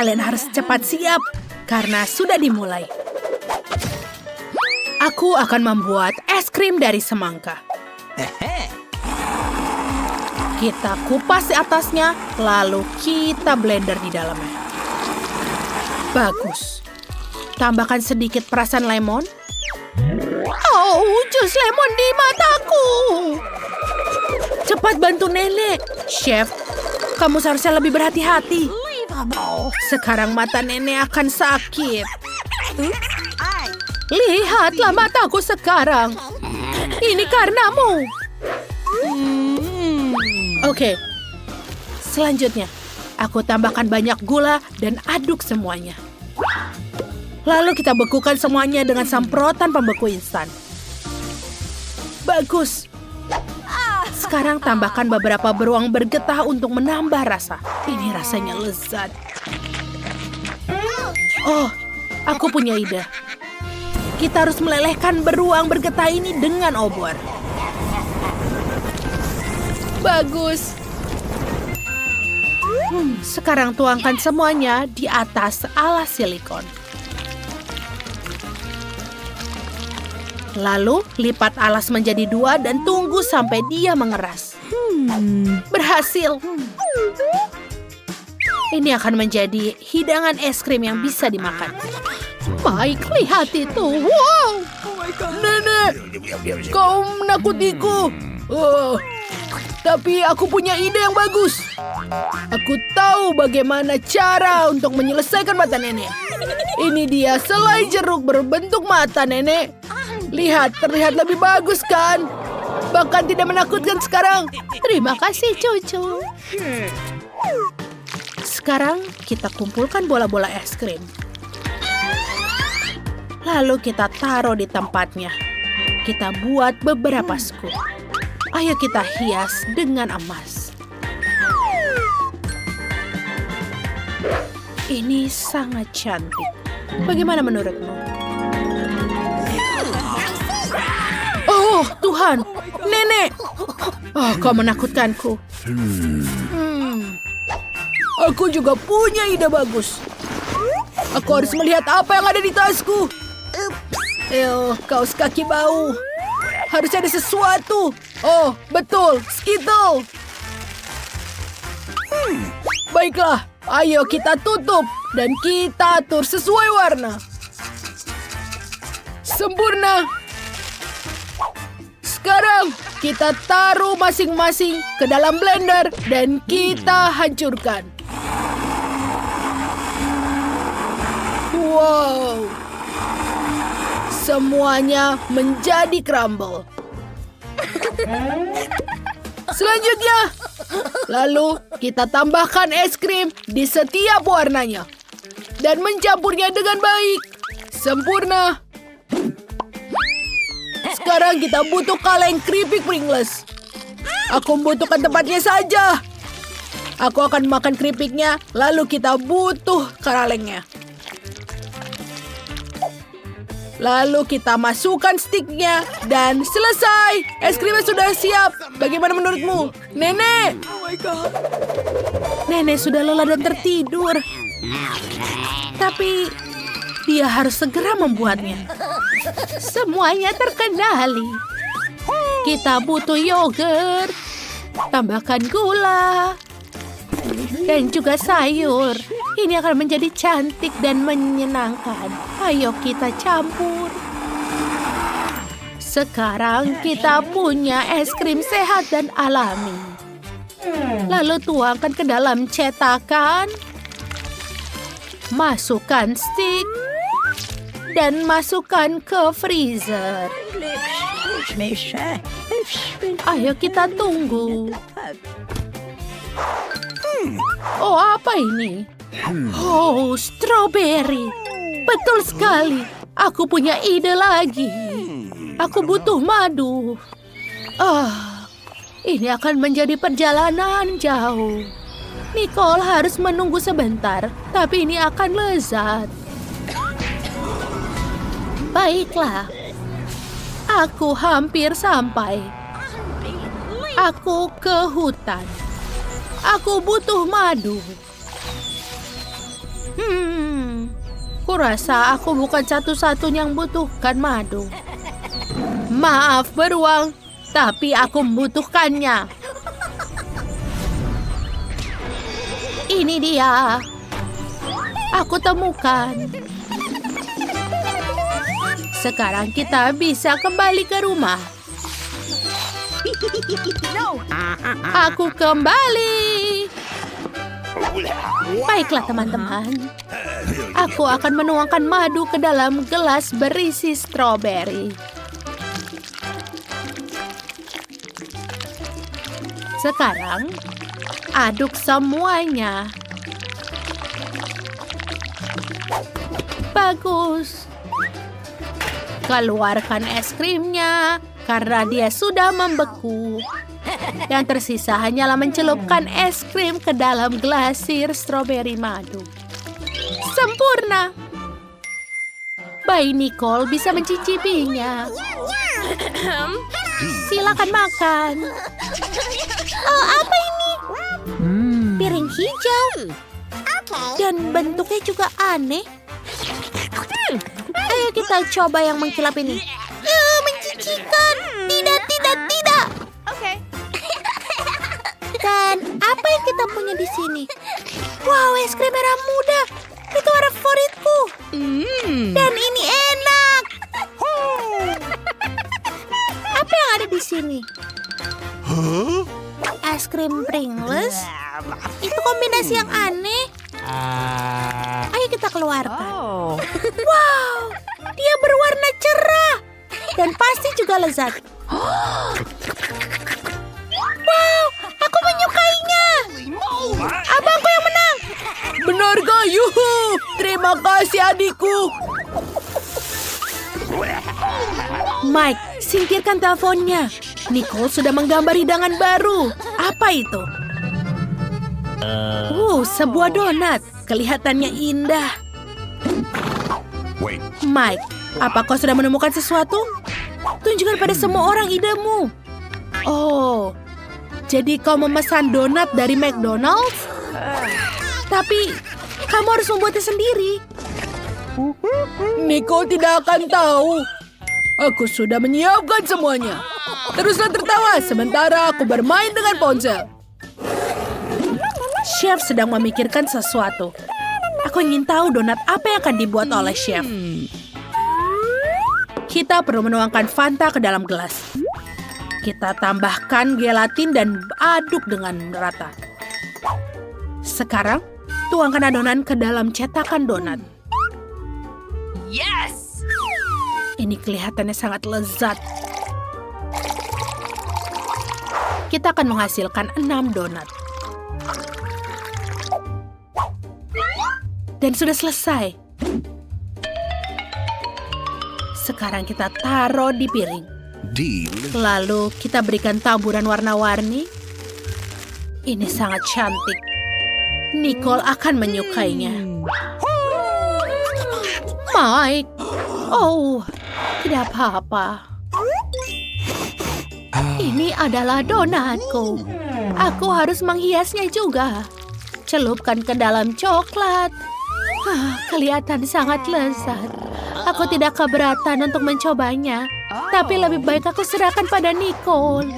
Kalian harus cepat siap, karena sudah dimulai. Aku akan membuat es krim dari semangka. Kita kupas di atasnya, lalu kita blender di dalamnya. Bagus. Tambahkan sedikit perasan lemon. Oh, jus lemon di mataku. Cepat bantu nenek. Chef, kamu seharusnya lebih berhati-hati. Sekarang mata nenek akan sakit. Lihatlah mataku sekarang. Ini karenamu. Oke. Selanjutnya, aku tambahkan banyak gula dan aduk semuanya. Lalu kita bekukan semuanya dengan semprotan pembeku instan. Bagus. Sekarang tambahkan beberapa beruang bergetah untuk menambah rasa. Ini rasanya lezat. Oh, aku punya ide. Kita harus melelehkan beruang bergetah ini dengan obor. Bagus. Sekarang tuangkan semuanya di atas alas silikon. Lalu, lipat alas menjadi 2 dan tunggu sampai dia mengeras. Berhasil. Ini akan menjadi hidangan es krim yang bisa dimakan. Baik, lihat itu. Wow! Nenek, kau menakutiku. Tapi aku punya ide yang bagus. Aku tahu bagaimana cara untuk menyelesaikan mata nenek. Ini dia selai jeruk berbentuk mata nenek. Lihat, terlihat lebih bagus kan? Bahkan tidak menakutkan sekarang. Terima kasih, cucu. Sekarang kita kumpulkan bola-bola es krim. Lalu kita taruh di tempatnya. Kita buat beberapa scoop. Ayo kita hias dengan emas. Ini sangat cantik. Bagaimana menurutmu? Oh, Tuhan! Nenek! Oh, kau menakutkanku. Aku juga punya ide bagus. Aku harus melihat apa yang ada di tasku. Kaos kaki bau. Harus ada sesuatu. Oh, betul. Skittle. Baiklah. Ayo kita tutup. Dan kita atur sesuai warna. Sempurna. Sekarang kita taruh masing-masing ke dalam blender dan kita hancurkan. Wow. Semuanya menjadi crumble. Selanjutnya, lalu kita tambahkan es krim di setiap warnanya dan mencampurnya dengan baik. Sempurna. Sekarang kita butuh kaleng keripik Pringles. Aku membutuhkan tempatnya saja. Aku akan makan keripiknya, lalu kita butuh kalengnya. Lalu kita masukkan stiknya dan selesai. Es krimnya sudah siap. Bagaimana menurutmu, Nenek? Nenek sudah lelah dan tertidur. Tapi dia harus segera membuatnya. Semuanya terkendali. Kita butuh yogurt, tambahkan gula, dan juga sayur. Ini akan menjadi cantik dan menyenangkan. Ayo kita campur. Sekarang kita punya es krim sehat dan alami. Lalu tuangkan ke dalam cetakan. Masukkan stik. Dan masukkan ke freezer. Ayo kita tunggu. Oh, apa ini? Oh, strawberry. Betul sekali. Aku punya ide lagi. Aku butuh madu. Ini akan menjadi perjalanan jauh. Nicole harus menunggu sebentar, tapi ini akan lezat. Baiklah. Aku hampir sampai. Aku ke hutan. Aku butuh madu. Kurasa aku bukan satu-satunya yang butuhkan madu. Maaf beruang, tapi aku membutuhkannya. Ini dia. Aku temukan. Sekarang kita bisa kembali ke rumah. Aku kembali. Baiklah teman-teman. Aku akan menuangkan madu ke dalam gelas berisi stroberi. Sekarang, aduk semuanya. Bagus. Keluarkan es krimnya karena dia sudah membeku. Yang tersisa hanyalah mencelupkan es krim ke dalam glasir stroberi madu. Sempurna. Bayi Nicole bisa mencicipinya. Silakan makan. Oh, apa ini? Piring hijau. Dan bentuknya juga aneh. Ayo kita coba yang mengkilap ini. Menjijikan. Tidak, tidak, tidak. Dan apa yang kita punya di sini? Wow, es krim merah muda. Itu warna favoritku. Dan ini enak. Apa yang ada di sini? Es krim Pringles? Itu kombinasi yang aneh. Ayo kita keluarkan. Wow, dia berwarna cerah. Dan pasti juga lezat. Wow, aku menyukainya. Abangku yang menang. Benarkah? Yuhu. Terima kasih adikku. Mike, singkirkan teleponnya. Nicole sudah menggambar hidangan baru. Apa itu? Sebuah donat. Kelihatannya indah. Mike, apa kau sudah menemukan sesuatu? Tunjukkan pada semua orang idemu. Oh, jadi kau memesan donat dari McDonald's? Tapi, kamu harus membuatnya sendiri. Nicole tidak akan tahu. Aku sudah menyiapkan semuanya. Teruslah tertawa sementara aku bermain dengan ponsel. Chef sedang memikirkan sesuatu. Aku ingin tahu donat apa yang akan dibuat oleh chef. Kita perlu menuangkan Fanta ke dalam gelas. Kita tambahkan gelatin dan aduk dengan rata. Sekarang, tuangkan adonan ke dalam cetakan donat. Yes! Ini kelihatannya sangat lezat. Kita akan menghasilkan 6 donat. Dan sudah selesai. Sekarang kita taruh di piring. Lalu kita berikan taburan warna-warni. Ini sangat cantik. Nicole akan menyukainya. Mike. Oh, tidak apa-apa. Ini adalah donatku. Aku harus menghiasnya juga. Celupkan ke dalam coklat. Kelihatan sangat lezat. Aku tidak keberatan untuk mencobanya. Tapi lebih baik aku serahkan pada Nicole.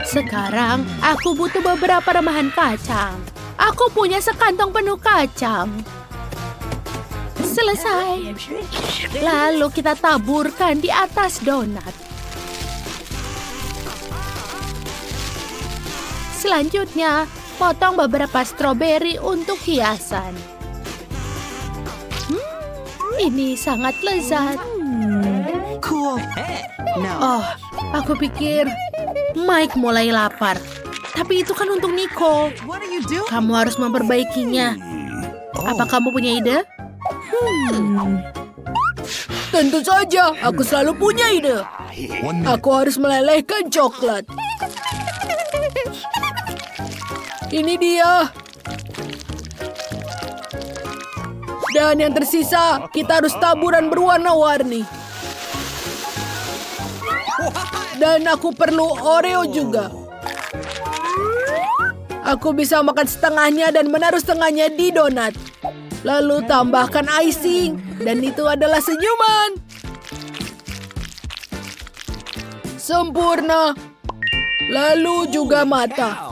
Sekarang, aku butuh beberapa remahan kacang. Aku punya sekantong penuh kacang. Selesai. Lalu kita taburkan di atas donat. Selanjutnya, potong beberapa stroberi untuk hiasan. Ini sangat lezat. Cool. No. Oh, aku pikir Mike mulai lapar. Tapi itu kan untuk Nicole. What are you doing? Kamu harus memperbaikinya. Apa kamu punya ide? Tentu saja, aku selalu punya ide. Aku harus melelehkan coklat. Ini dia. Dan yang tersisa, kita harus taburan berwarna-warni. Dan aku perlu Oreo juga. Aku bisa makan setengahnya dan menaruh setengahnya di donat. Lalu tambahkan icing. Dan itu adalah senyuman. Sempurna. Lalu juga mata.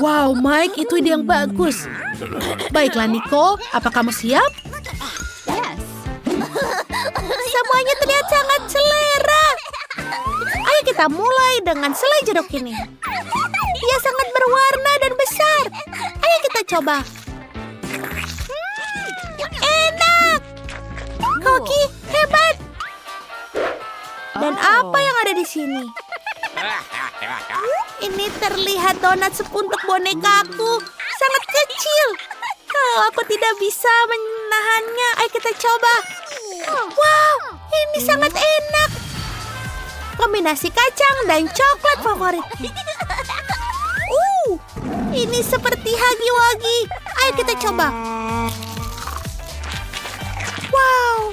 Wow, Mike, itu ide yang bagus. Baiklah, Nico. Apa kamu siap? Semuanya terlihat sangat selera. Ayo kita mulai dengan selai jeruk ini. Dia sangat berwarna dan besar. Ayo kita coba. Enak. Koki, hebat. Dan apa yang ada di sini? Ini terlihat donat untuk bonekaku. Sangat kecil. Oh, aku tidak bisa menahannya. Ayo kita coba. Wow, ini sangat enak. Kombinasi kacang dan coklat favorit. Ini seperti hagi-wagi. Ayo kita coba. Wow,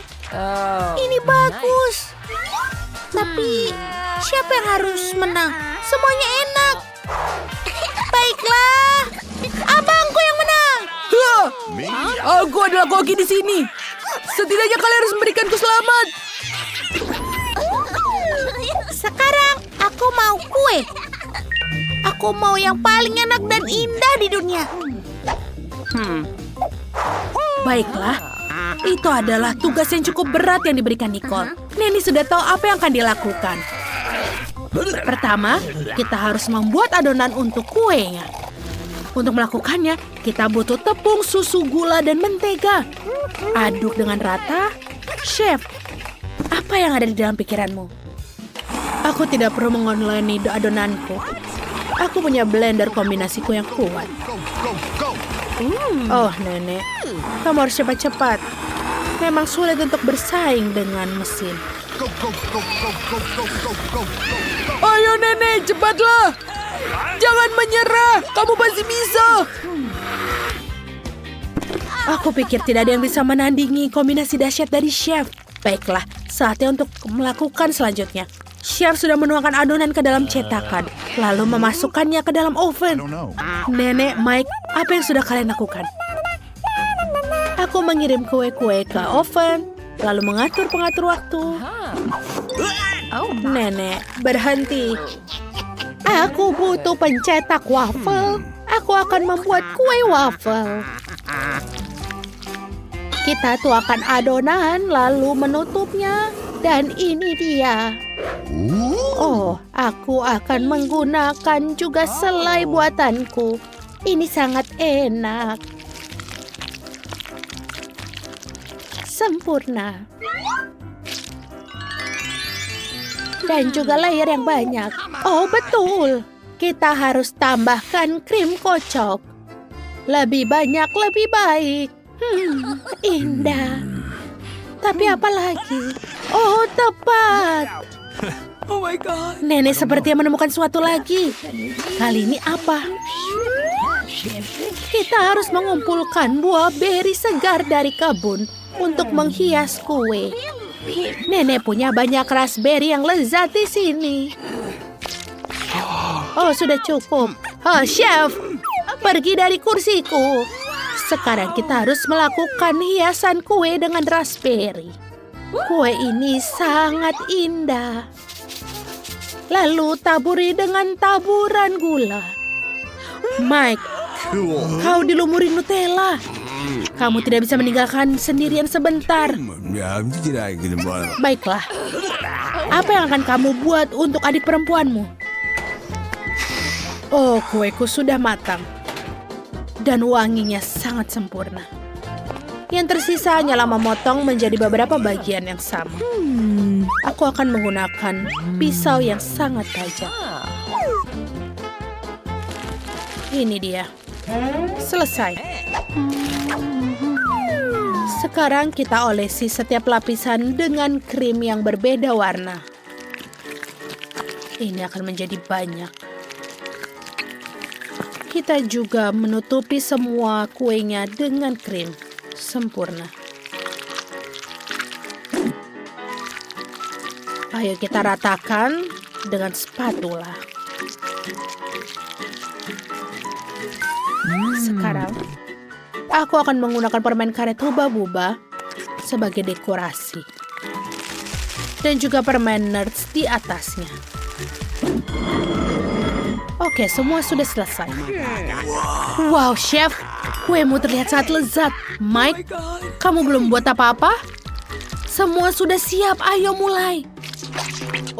ini bagus. Tapi siapa yang harus menang? Semuanya enak. Baiklah, abangku yang menang. Hah! Aku adalah koki di sini. Setidaknya kalian harus memberikanku selamat. Sekarang aku mau kue. Aku mau yang paling enak dan indah di dunia. Baiklah, itu adalah tugas yang cukup berat yang diberikan Nicole. Neni sudah tahu apa yang akan dilakukan. Pertama, kita harus membuat adonan untuk kuenya. Untuk melakukannya, kita butuh tepung, susu, gula, dan mentega. Aduk dengan rata. Chef, apa yang ada di dalam pikiranmu? Aku tidak perlu mengoleni adonanku. Aku punya blender kombinasiku yang kuat. Oh, Nenek. Kamu harus cepat-cepat. Memang sulit untuk bersaing dengan mesin. Ayo, Nenek, cepatlah. Jangan menyerah. Kamu pasti bisa. Aku pikir tidak ada yang bisa menandingi kombinasi dahsyat dari chef. Baiklah, saatnya untuk melakukan selanjutnya. Chef sudah menuangkan adonan ke dalam cetakan, lalu memasukkannya ke dalam oven. Nenek, Mike, apa yang sudah kalian lakukan? Aku mengirim kue-kue ke oven, lalu mengatur pengatur waktu. Nenek, berhenti. Aku butuh pencetak waffle. Aku akan membuat kue waffle. Kita tuangkan adonan, lalu menutupnya. Dan ini dia. Oh, aku akan menggunakan juga selai buatanku. Ini sangat enak. Sempurna. Dan juga layer yang banyak. Oh, betul. Kita harus tambahkan krim kocok. Lebih banyak, lebih baik. Indah. Tapi apa lagi? Oh, tepat. Oh my God. Nenek sepertinya menemukan sesuatu lagi. Kali ini apa? Kita harus mengumpulkan buah beri segar dari kebun untuk menghias kue. Nenek punya banyak raspberry yang lezat di sini. Oh, sudah cukup. Oh, chef, pergi dari kursiku. Sekarang kita harus melakukan hiasan kue dengan raspberry. Kue ini sangat indah. Lalu taburi dengan taburan gula. Mike, kau dilumuri Nutella. Kamu tidak bisa meninggalkan sendirian sebentar. Baiklah. Apa yang akan kamu buat untuk adik perempuanmu? Oh, kueku sudah matang. Dan wanginya sangat sempurna. Yang tersisa hanyalah memotong menjadi beberapa bagian yang sama. Aku akan menggunakan pisau yang sangat tajam. Ini dia. Selesai. Sekarang kita olesi setiap lapisan dengan krim yang berbeda warna. Ini akan menjadi banyak. Kita juga menutupi semua kuenya dengan krim. Sempurna. Ayo kita ratakan dengan spatula. Sekarang, Aku akan menggunakan permen karet Hubba-Bubba sebagai dekorasi. Dan juga permen Nerds di atasnya. Oke, semua sudah selesai. Wow, Chef. Kuemu terlihat sangat lezat. Mike, kamu belum buat apa-apa? Semua sudah siap, ayo mulai.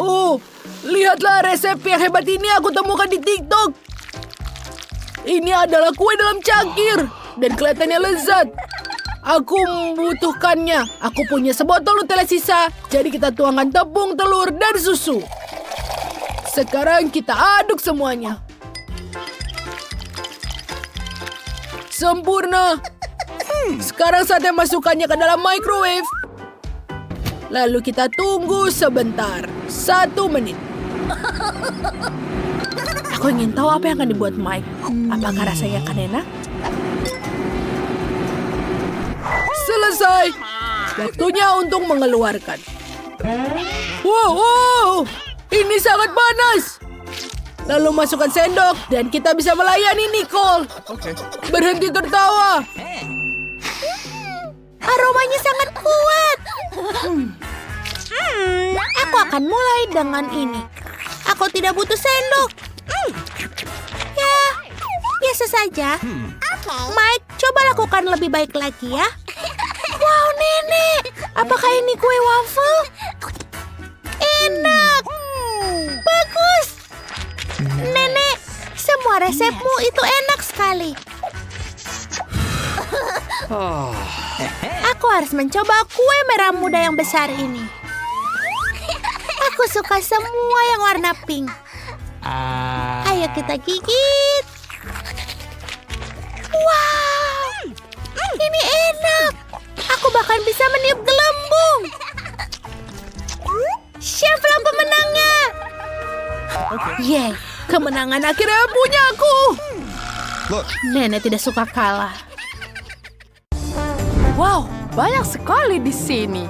Oh, lihatlah resep yang hebat ini aku temukan di TikTok. Ini adalah kue dalam cangkir dan kelihatannya lezat. Aku membutuhkannya. Aku punya sebotol Nutella sisa, jadi kita tuangkan tepung, telur, dan susu. Sekarang kita aduk semuanya. Sempurna. Sekarang saatnya masukkannya ke dalam microwave. Lalu kita tunggu sebentar. 1 menit. Aku ingin tahu apa yang akan dibuat Mike. Apakah rasanya akan enak? Selesai. Waktunya untuk mengeluarkan. Wow, ini sangat panas. Lalu masukkan sendok dan kita bisa melayani Nicole. Berhenti tertawa. Aromanya sangat kuat. Aku akan mulai dengan ini. Aku tidak butuh sendok. Ya, biasa saja. Mike, coba lakukan lebih baik lagi ya. Wow, Nenek. Apakah ini kue waffle? Enak. Bagus. Nenek, semua resepmu itu enak sekali. Aku harus mencoba kue merah muda yang besar ini. Aku suka semua yang warna pink. Ayo kita gigit. Wow, ini enak. Aku bahkan bisa meniup gelembung. Chef lah pemenangnya. Yeay, kemenangan akhirnya punya aku. Nenek tidak suka kalah. Wow, banyak sekali di sini.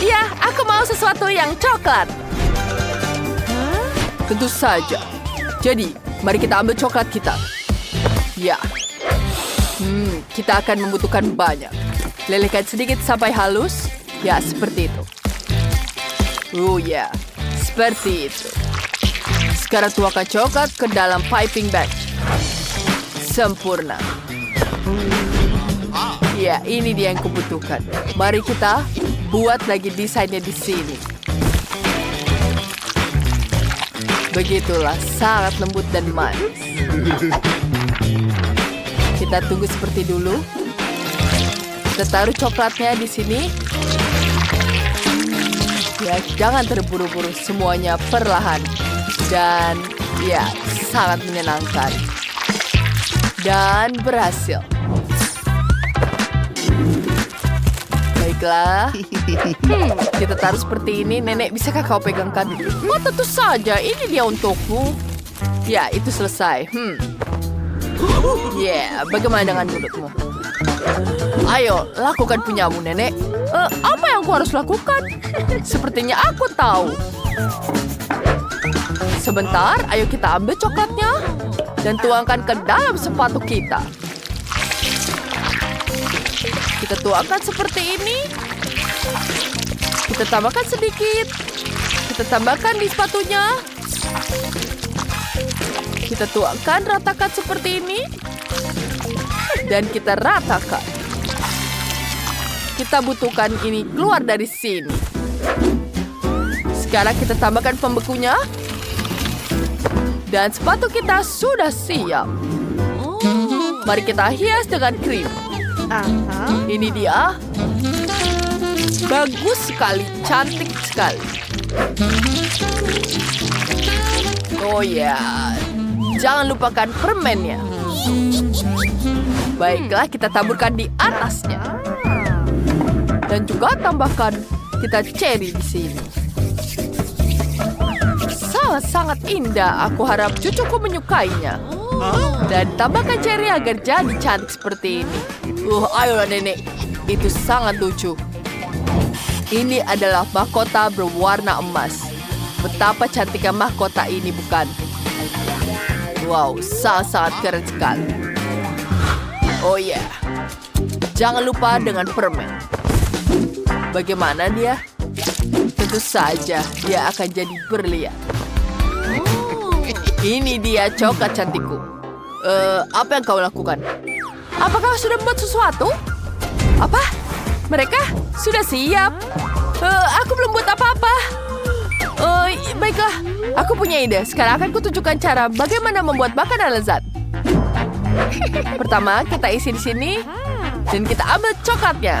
Iya, aku mau sesuatu yang coklat. Tentu saja. Jadi, mari kita ambil coklat kita. Ya. Kita akan membutuhkan banyak. Lelehkan sedikit sampai halus. Ya, seperti itu. Oh ya, seperti itu. Sekarang tuangkan coklat ke dalam piping bag. Sempurna. Ya, ini dia yang kubutuhkan. Mari kita buat lagi desainnya di sini. Begitulah, sangat lembut dan manis. Kita tunggu seperti dulu. Kita taruh coklatnya di sini. Ya, jangan terburu-buru, semuanya perlahan. Dan ya, sangat menyenangkan. Dan berhasil. Baiklah. Kita taruh seperti ini. Nenek, bisakah kau pegangkan? Oh, tentu saja. Ini dia untukmu. Ya, itu selesai. Ya, bagaimana dengan mulutmu? Ayo, lakukan punyamu, Nenek. Apa yang aku harus lakukan? Sepertinya aku tahu. Sebentar, ayo kita ambil coklatnya dan tuangkan ke dalam sepatu kita. Kita tuangkan seperti ini. Kita tambahkan sedikit. Kita tambahkan di sepatunya. Kita tuangkan, ratakan seperti ini. Dan kita ratakan. Kita butuhkan ini keluar dari sini. Sekarang kita tambahkan pembekunya. Dan sepatu kita sudah siap. Mari kita hias dengan krim. Ini dia. Bagus sekali, cantik sekali. Oh ya, jangan lupakan permennya. Baiklah, kita taburkan di atasnya. Dan juga tambahkan kita cherry di sini. Sangat indah. Aku harap cucuku menyukainya. Dan tambahkan cherry agar jadi cantik seperti ini. Ayolah Nenek. Itu sangat lucu. Ini adalah mahkota berwarna emas. Betapa cantiknya mahkota ini, bukan? Wow, sangat-sangat keren sekali. Oh ya, jangan lupa dengan permen. Bagaimana dia? Tentu saja dia akan jadi berlian. Ini dia coklat cantikku. Apa yang kau lakukan? Apakah sudah membuat sesuatu? Apa? Mereka sudah siap? Aku belum buat apa-apa. Baiklah, aku punya ide. Sekarang akan kutunjukkan cara bagaimana membuat makanan lezat. Pertama, kita isi di sini dan kita ambil coklatnya.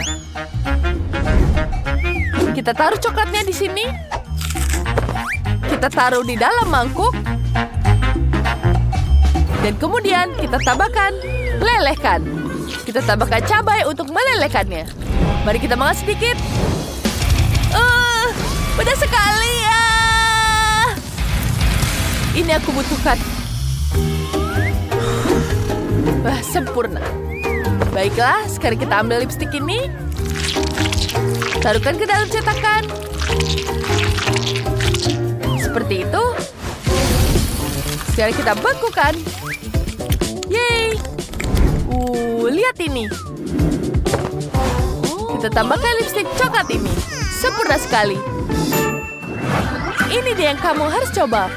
Kita taruh coklatnya di sini. Kita taruh di dalam mangkuk. Dan kemudian kita tambahkan, lelehkan. Kita tambahkan cabai untuk melelehkannya. Mari kita makan sedikit. Pedas sekali ya. Ini aku butuhkan. Wah, sempurna. Baiklah, sekarang kita ambil lipstik ini. Taruhkan ke dalam cetakan. Seperti itu. Sekarang kita bekukan. Yeay. Lihat ini. Kita tambahkan lipstik coklat ini. Sempurna sekali. Ini dia yang kamu harus coba.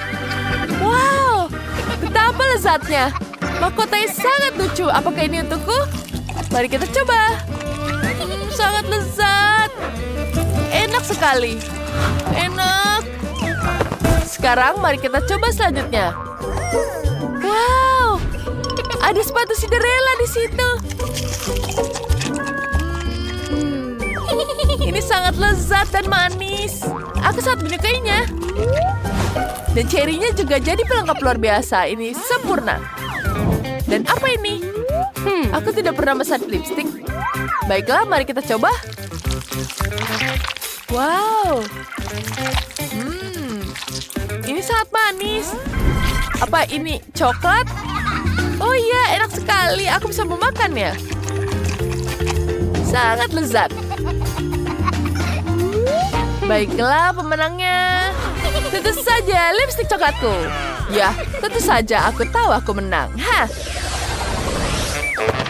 Wow, betapa lezatnya. Mahkotanya sangat lucu. Apakah ini untukku? Mari kita coba. Sangat lezat. Enak sekali. Enak. Sekarang mari kita coba selanjutnya. Wow, ada sepatu Cinderella di situ. Ini sangat lezat dan manis. Aku sangat menyukainya. Dan cherry-nya juga jadi pelengkap luar biasa. Ini sempurna. Dan apa ini? Aku tidak pernah memesan lipstik. Baiklah, mari kita coba. Wow. Ini sangat manis. Apa ini coklat? Oh iya, enak sekali. Aku bisa memakannya. Sangat lezat. Baiklah, pemenangnya. Tentu saja lipstik coklatku. Ya, tentu saja aku tahu aku menang.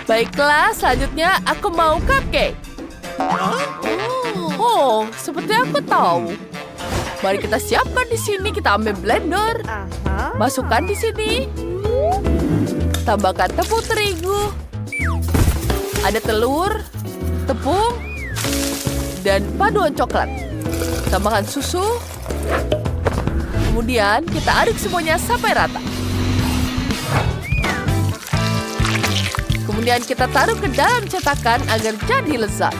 Baiklah, selanjutnya aku mau cupcake. Oh, seperti aku tahu. Mari kita siapkan di sini. Kita ambil blender. Masukkan di sini. Tambahkan tepung terigu. Ada telur, tepung, dan paduan coklat. Tambahkan susu. Kemudian kita aduk semuanya sampai rata. Kemudian kita taruh ke dalam cetakan agar jadi lezat.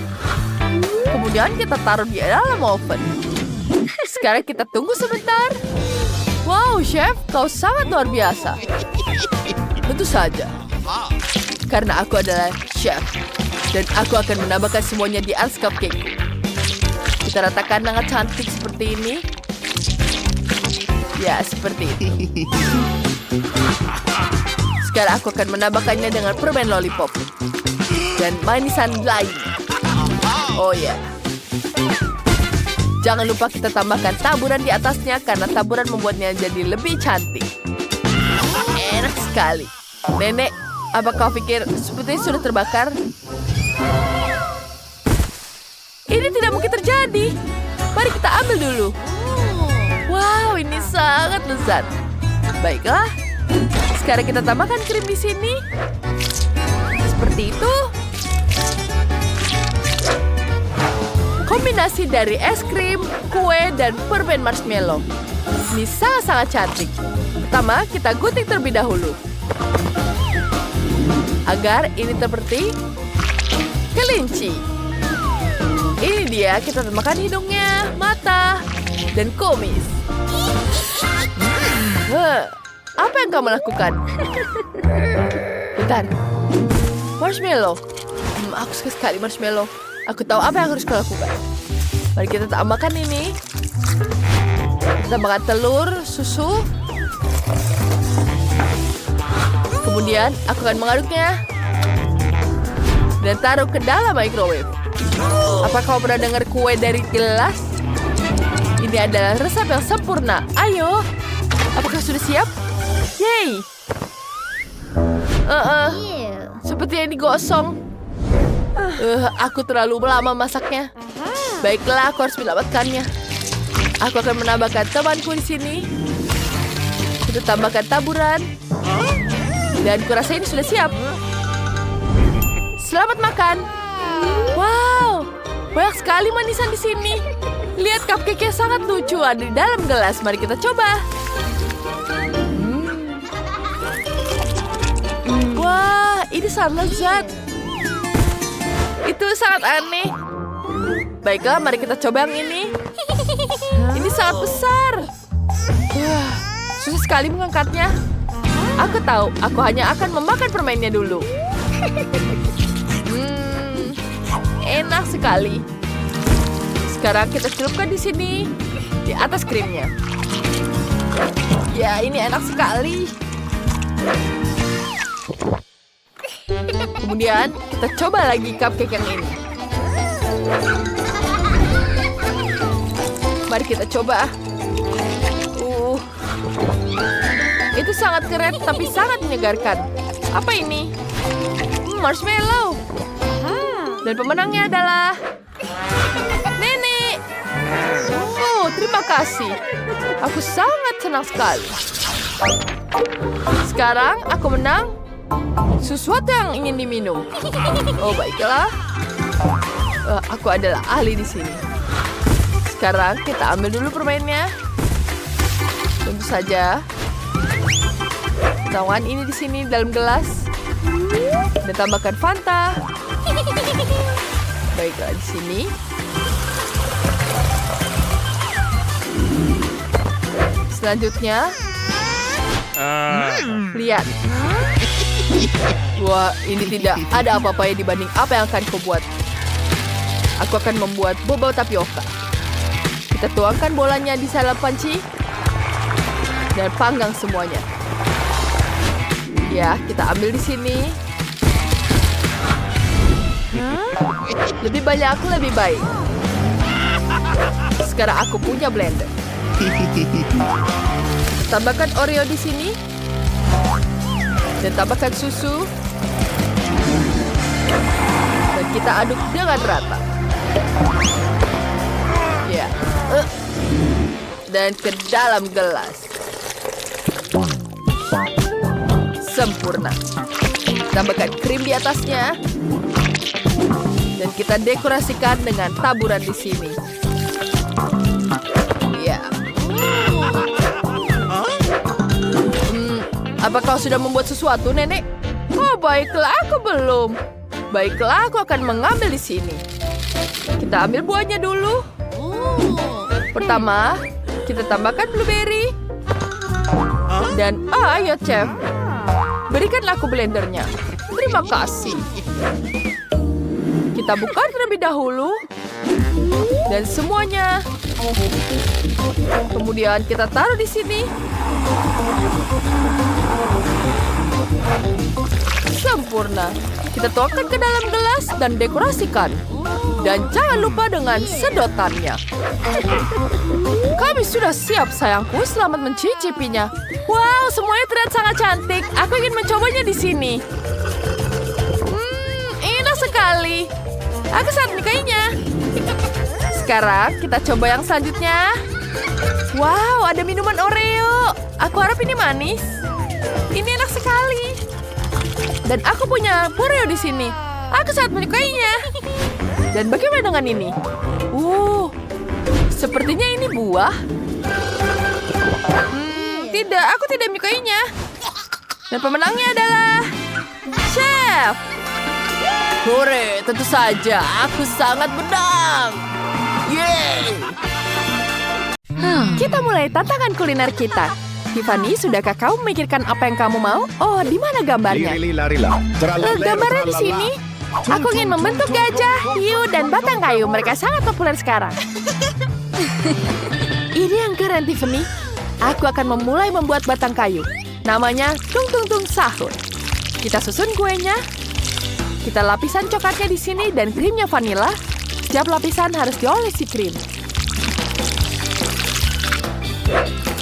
Kemudian kita taruh di dalam oven. Sekarang kita tunggu sebentar. Wow, chef, kau sangat luar biasa. Tentu saja. Karena aku adalah chef. Dan aku akan menambahkan semuanya di atas cupcake. Kita ratakan dengan cantik seperti ini. Ya, seperti itu. Sekarang aku akan menambahkannya dengan permen lollipop. Dan manisan lain. Oh ya. Jangan lupa kita tambahkan taburan di atasnya karena taburan membuatnya jadi lebih cantik. Enak sekali. Nenek, apa kau pikir sepertinya sudah terbakar? Ini tidak mungkin terjadi. Mari kita ambil dulu. Wow, ini sangat lezat. Baiklah. Sekarang kita tambahkan krim di sini. Seperti itu. Kombinasi dari es krim, kue, dan permen marshmallow. Ini sangat-sangat cantik. Pertama, kita gunting terlebih dahulu. Agar ini seperti kelinci. Ini dia, kita tambahkan hidungnya, mata, dan kumis. Apa yang kamu lakukan? Bentar. Marshmallow. Aku suka sekali marshmallow. Aku tahu apa yang harus kau lakukan. Mari kita tambahkan ini. Kita tambahkan telur, susu. Kemudian aku akan mengaduknya. Dan taruh ke dalam microwave. Apa kau pernah dengar kue dari gelas? Ini adalah resep yang sempurna. Ayo. Apakah sudah siap? Yeay. Seperti yang digosong. Aku terlalu lama masaknya. Baiklah, aku harus menyelamatkannya. Aku akan menambahkan temanku di sini. Kita tambahkan taburan. Dan kurasa ini sudah siap. Selamat makan. Wow, banyak sekali manisan di sini. Lihat cupcake-nya sangat lucu ada di dalam gelas. Mari kita coba. Wah, ini sangat lezat. Itu sangat aneh. Baiklah, mari kita coba yang ini. Ini sangat besar. Susah sekali mengangkatnya. Aku tahu, aku hanya akan memakan permennya dulu. Enak sekali. Sekarang kita celupkan di sini, di atas krimnya. Ya, ini enak sekali. Kemudian kita coba lagi cupcake yang ini. Mari kita coba. Itu sangat keren tapi sangat menyegarkan. Apa ini? Marshmallow. Dan pemenangnya adalah Nenek. Oh, terima kasih. Aku sangat senang sekali. Sekarang aku menang sesuatu yang ingin diminum. Oh, baiklah. Aku adalah ahli di sini. Sekarang kita ambil dulu permennya. Tentu saja. Tuangkan ini di sini dalam gelas. Dan tambahkan Fanta. Baiklah di sini. Selanjutnya, lihat. Wah, ini tidak ada apa-apa dibanding apa yang akan kau buat. Aku akan membuat boba tapioka. Kita tuangkan bolanya di dalam panci dan panggang semuanya. Ya, kita ambil di sini. Lebih banyak, lebih baik. Sekarang aku punya blender. Tambahkan Oreo di sini. Dan tambahkan susu. Dan kita aduk dengan rata. Ya. Dan ke dalam gelas. Sempurna. Tambahkan krim di atasnya. Dan kita dekorasikan dengan taburan di sini. Ya. Apa kau sudah membuat sesuatu, Nenek? Oh, baiklah, aku belum. Baiklah, aku akan mengambil di sini. Kita ambil buahnya dulu. Pertama, kita tambahkan blueberry. Dan, ayo, Chef. Berikanlah aku blendernya. Terima kasih. Kita buka terlebih dahulu. Dan semuanya. Kemudian kita taruh di sini. Sempurna. Kita tuangkan ke dalam gelas dan dekorasikan. Dan jangan lupa dengan sedotannya. Kami sudah siap, sayangku. Selamat mencicipinya. Wow, semuanya terlihat sangat cantik. Aku ingin mencobanya di sini. Indah sekali. Aku sangat menyukainya. Sekarang kita coba yang selanjutnya. Wow, ada minuman Oreo. Aku harap ini manis. Ini enak sekali. Dan aku punya Oreo di sini. Aku sangat menyukainya. Dan bagaimana dengan ini? Sepertinya ini buah. Tidak, aku tidak menyukainya. Dan pemenangnya adalah Chef. Hore, tentu saja. Aku sangat menang. Yeay! Kita mulai tantangan kuliner kita. Tiffany, sudahkah kau memikirkan apa yang kamu mau? Oh, di mana gambarnya? Gambarnya di sini. Aku ingin membentuk gajah, hiu, dan batang kayu. Mereka sangat populer sekarang. Ini yang keren, Tiffany. Aku akan memulai membuat batang kayu. Namanya Tung Tung Tung Sahur. Kita susun kuenya. Kita lapisan coklatnya di sini dan krimnya vanila. Setiap lapisan harus diolesi krim.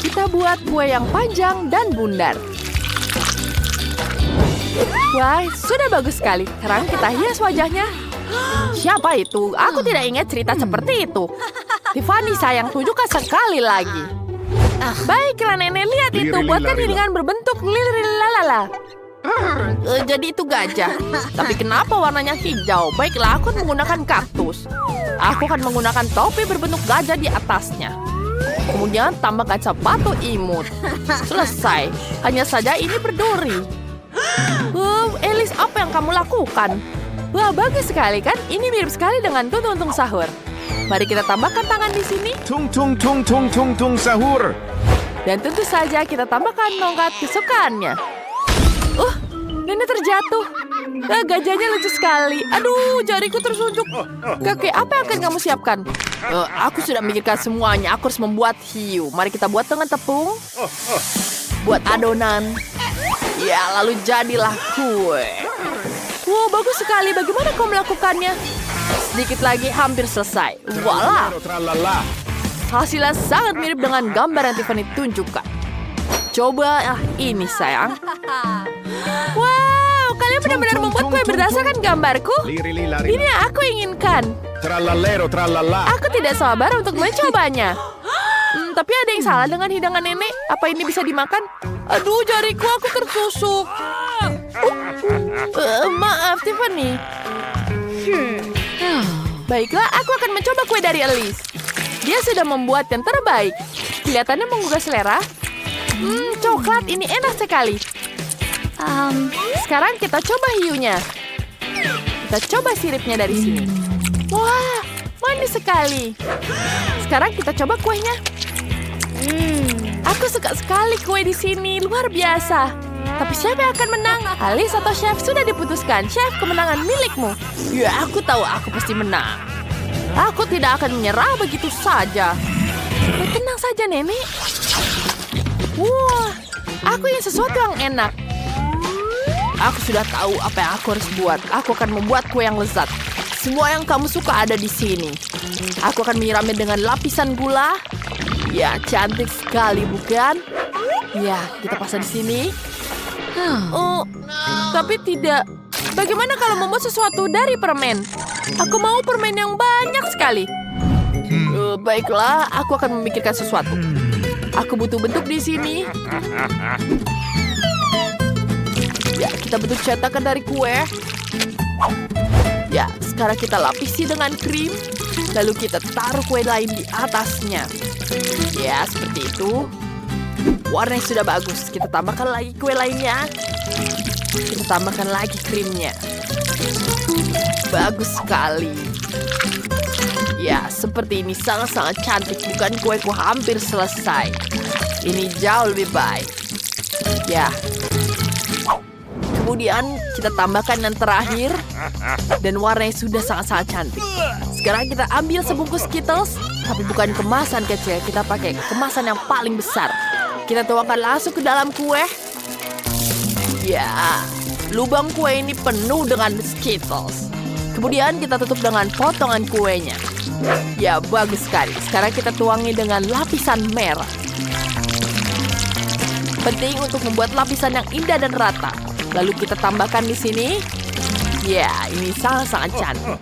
Kita buat kue yang panjang dan bundar. Wah, sudah bagus sekali. Sekarang kita hias wajahnya. Siapa itu? Aku tidak ingat cerita seperti itu. Tiffany sayang, tunjukkan sekali lagi. Baiklah nenek, lihat itu. Buatkan hidangan berbentuk lililalala. Jadi itu gajah. Tapi kenapa warnanya hijau? Baiklah, aku akan menggunakan kaktus. Aku akan menggunakan topi berbentuk gajah di atasnya. Kemudian tambahkan sepatu imut. Selesai. Hanya saja ini berduri. Alice, apa yang kamu lakukan? Wah, bagus sekali kan? Ini mirip sekali dengan tuntung sahur. Mari kita tambahkan tangan di sini. Tung tung tung tung tung tung sahur. Dan tentu saja kita tambahkan tongkat kesukaannya. Nenek terjatuh. Gajahnya lucu sekali. Aduh, jariku tersunjuk. Kakek, apa yang akan kamu siapkan? Aku sudah memikirkan semuanya. Aku harus membuat hiu. Mari kita buat dengan tepung. Buat adonan. Ya, lalu jadilah kue. Wow, bagus sekali. Bagaimana kau melakukannya? Sedikit lagi, hampir selesai. Voila. Tralala. Hasilnya sangat mirip dengan gambar yang Tiffany tunjukkan. Coba ini, sayang. Wow, kalian benar-benar membuat kue berdasarkan gambarku. Ini yang aku inginkan. Tralalero tralala. Aku tidak sabar untuk mencobanya. Tapi ada yang salah dengan hidangan nenek. Apa ini bisa dimakan? Aduh, jariku aku tertusuk. Maaf, Tiffany. Baiklah, aku akan mencoba kue dari Alice. Dia sudah membuat yang terbaik. Kelihatannya menggugah selera. Coklat ini enak sekali. Sekarang kita coba hiunya. Kita coba siripnya dari sini. Wah, manis sekali. Sekarang kita coba kuenya. Aku suka sekali kue di sini, luar biasa. Tapi siapa yang akan menang? Alice atau Chef? Sudah diputuskan. Chef, kemenangan milikmu. Ya, aku tahu aku pasti menang. Aku tidak akan menyerah begitu saja. Tenang saja, Nenek. Wah, aku ingin sesuatu yang enak. Aku sudah tahu apa yang aku harus buat. Aku akan membuat kue yang lezat. Semua yang kamu suka ada di sini. Aku akan menyiramnya dengan lapisan gula. Ya, cantik sekali, bukan? Ya, kita pasang di sini. Tapi tidak. Bagaimana kalau membuat sesuatu dari permen? Aku mau permen yang banyak sekali. Baiklah, aku akan memikirkan sesuatu. Aku butuh bentuk di sini. Ya, kita bentuk cetakan dari kue. Ya, sekarang kita lapisi dengan krim. Lalu kita taruh kue lain di atasnya. Ya, seperti itu. Warnanya sudah bagus. Kita tambahkan lagi kue lainnya. Kita tambahkan lagi krimnya. Bagus sekali. Ya, seperti ini sangat-sangat cantik. Bukan kueku hampir selesai. Ini jauh lebih baik. Ya. Kemudian kita tambahkan yang terakhir. Dan warnanya sudah sangat-sangat cantik. Sekarang kita ambil sebungkus Skittles. Tapi bukan kemasan kecil. Kita pakai kemasan yang paling besar. Kita tuangkan langsung ke dalam kue. Ya, lubang kue ini penuh dengan Skittles. Kemudian kita tutup dengan potongan kuenya. Ya, bagus sekali. Sekarang kita tuangi dengan lapisan merah. Penting untuk membuat lapisan yang indah dan rata. Lalu kita tambahkan di sini. Ya, ini sangat-sangat cantik.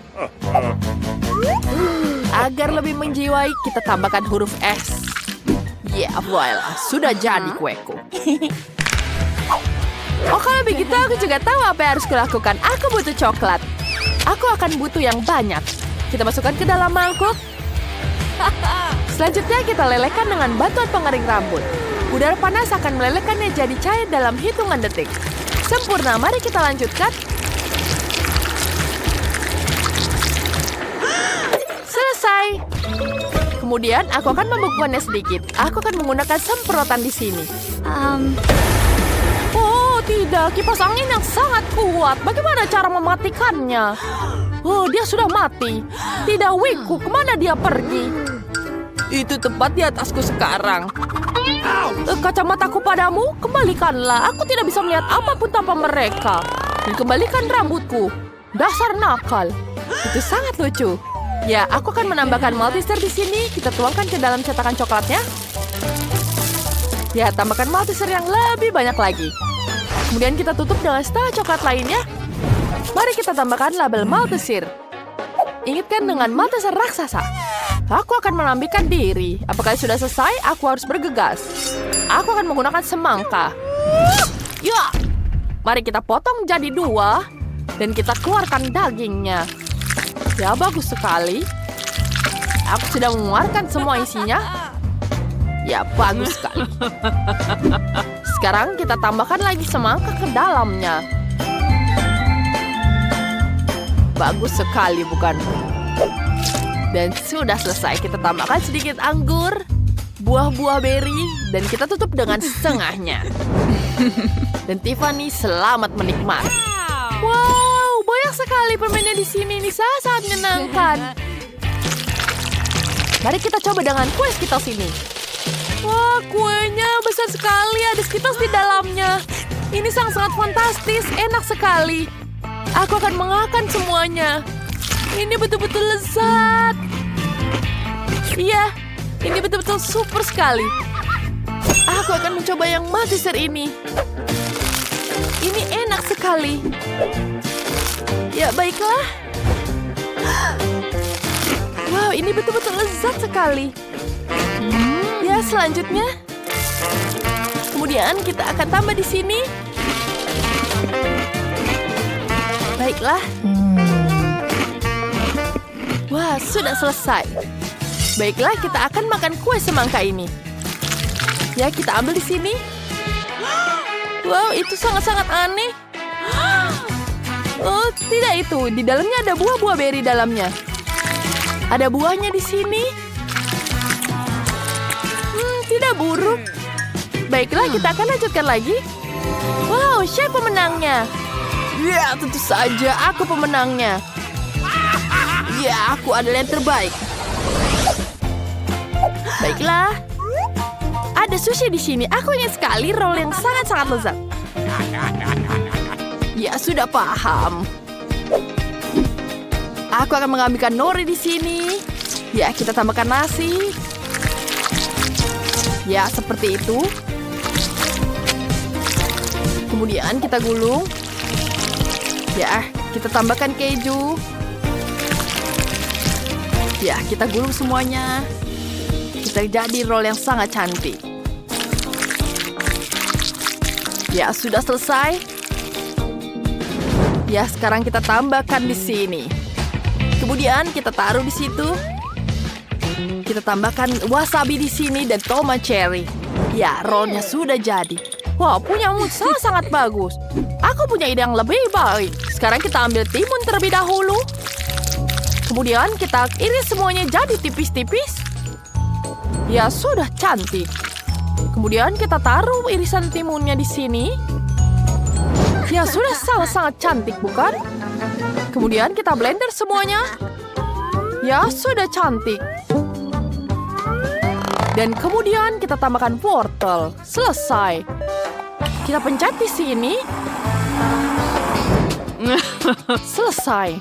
Agar lebih menjiwai, kita tambahkan huruf S. Ya, voila. Sudah jadi kueku. Oh, kalau begitu aku juga tahu apa yang harus kulakukan. Aku butuh coklat. Aku akan butuh yang banyak. Kita masukkan ke dalam mangkuk. Selanjutnya kita lelehkan dengan bantuan pengering rambut. Udara panas akan melelehkannya jadi cair dalam hitungan detik. Sempurna, mari kita lanjutkan. Selesai. Kemudian aku akan membekukannya sedikit. Aku akan menggunakan semprotan di sini. Oh, tidak. Kipas angin yang sangat kuat. Bagaimana cara mematikannya? Oh, dia sudah mati. Tidak, Wiku. Kemana dia pergi? Itu tepat di atasku sekarang. Kacamataku padamu, kembalikanlah. Aku tidak bisa melihat apapun tanpa mereka. Dan kembalikan rambutku. Dasar nakal. Itu sangat lucu. Ya, aku akan menambahkan Malteser di sini. Kita tuangkan ke dalam cetakan coklatnya. Ya, tambahkan Malteser yang lebih banyak lagi. Kemudian kita tutup dengan setengah coklat lainnya. Mari kita tambahkan label Malteser. Ingatkan dengan Malteser raksasa. Aku akan menampilkan diri. Apakah sudah selesai? Aku harus bergegas. Aku akan menggunakan semangka. Ya, mari kita potong jadi 2 dan kita keluarkan dagingnya. Ya, bagus sekali. Aku sudah mengeluarkan semua isinya. Ya, bagus sekali. Sekarang kita tambahkan lagi semangka ke dalamnya. Bagus sekali, bukan? Dan sudah selesai. Kita tambahkan sedikit anggur, buah-buah beri, dan kita tutup dengan setengahnya. Dan Tiffany selamat menikmati. Wow, banyak sekali permennya di sini. Ini sangat menyenangkan. Mari kita coba dengan kue Skittles ini. Wah, kuenya besar sekali. Ada Skittles di dalamnya. Ini sangat fantastis. Enak sekali. Aku akan mengakan semuanya. Ini betul-betul lezat. Iya, ini betul-betul super sekali. Aku akan mencoba yang Malteser ini. Ini enak sekali. Ya, baiklah. Wow, ini betul-betul lezat sekali. Ya, selanjutnya. Kemudian kita akan tambah di sini. Baiklah. Wah, sudah selesai. Baiklah, kita akan makan kue semangka ini. Ya, kita ambil di sini. Wow, itu sangat-sangat aneh. Oh, tidak itu. Di dalamnya ada buah-buah beri dalamnya. Ada buahnya di sini. Tidak buruk. Baiklah, kita akan lanjutkan lagi. Wow, siapa pemenangnya? Ya, tentu saja aku pemenangnya. Ya, aku adalah yang terbaik. Baiklah. Ada sushi di sini. Aku ingin sekali roll yang sangat-sangat lezat. Ya, sudah paham. Aku akan mengambilkan nori di sini. Ya, kita tambahkan nasi. Ya, seperti itu. Kemudian kita gulung. Ya, kita tambahkan keju. Ya, kita gulung semuanya. Kita jadi roll yang sangat cantik. Ya, sudah selesai. Ya, sekarang kita tambahkan di sini. Kemudian kita taruh di situ. Kita tambahkan wasabi di sini dan tomat cherry. Ya, rollnya sudah jadi. Wah, punyamu sangat bagus. Aku punya ide yang lebih baik. Sekarang kita ambil timun terlebih dahulu. Kemudian kita iris semuanya jadi tipis-tipis. Ya, sudah cantik. Kemudian kita taruh irisan timunnya di sini. Ya, sudah sangat-sangat cantik, bukan? Kemudian kita blender semuanya. Ya, sudah cantik. Dan kemudian kita tambahkan wortel. Selesai. Kita pencet di sini. Selesai.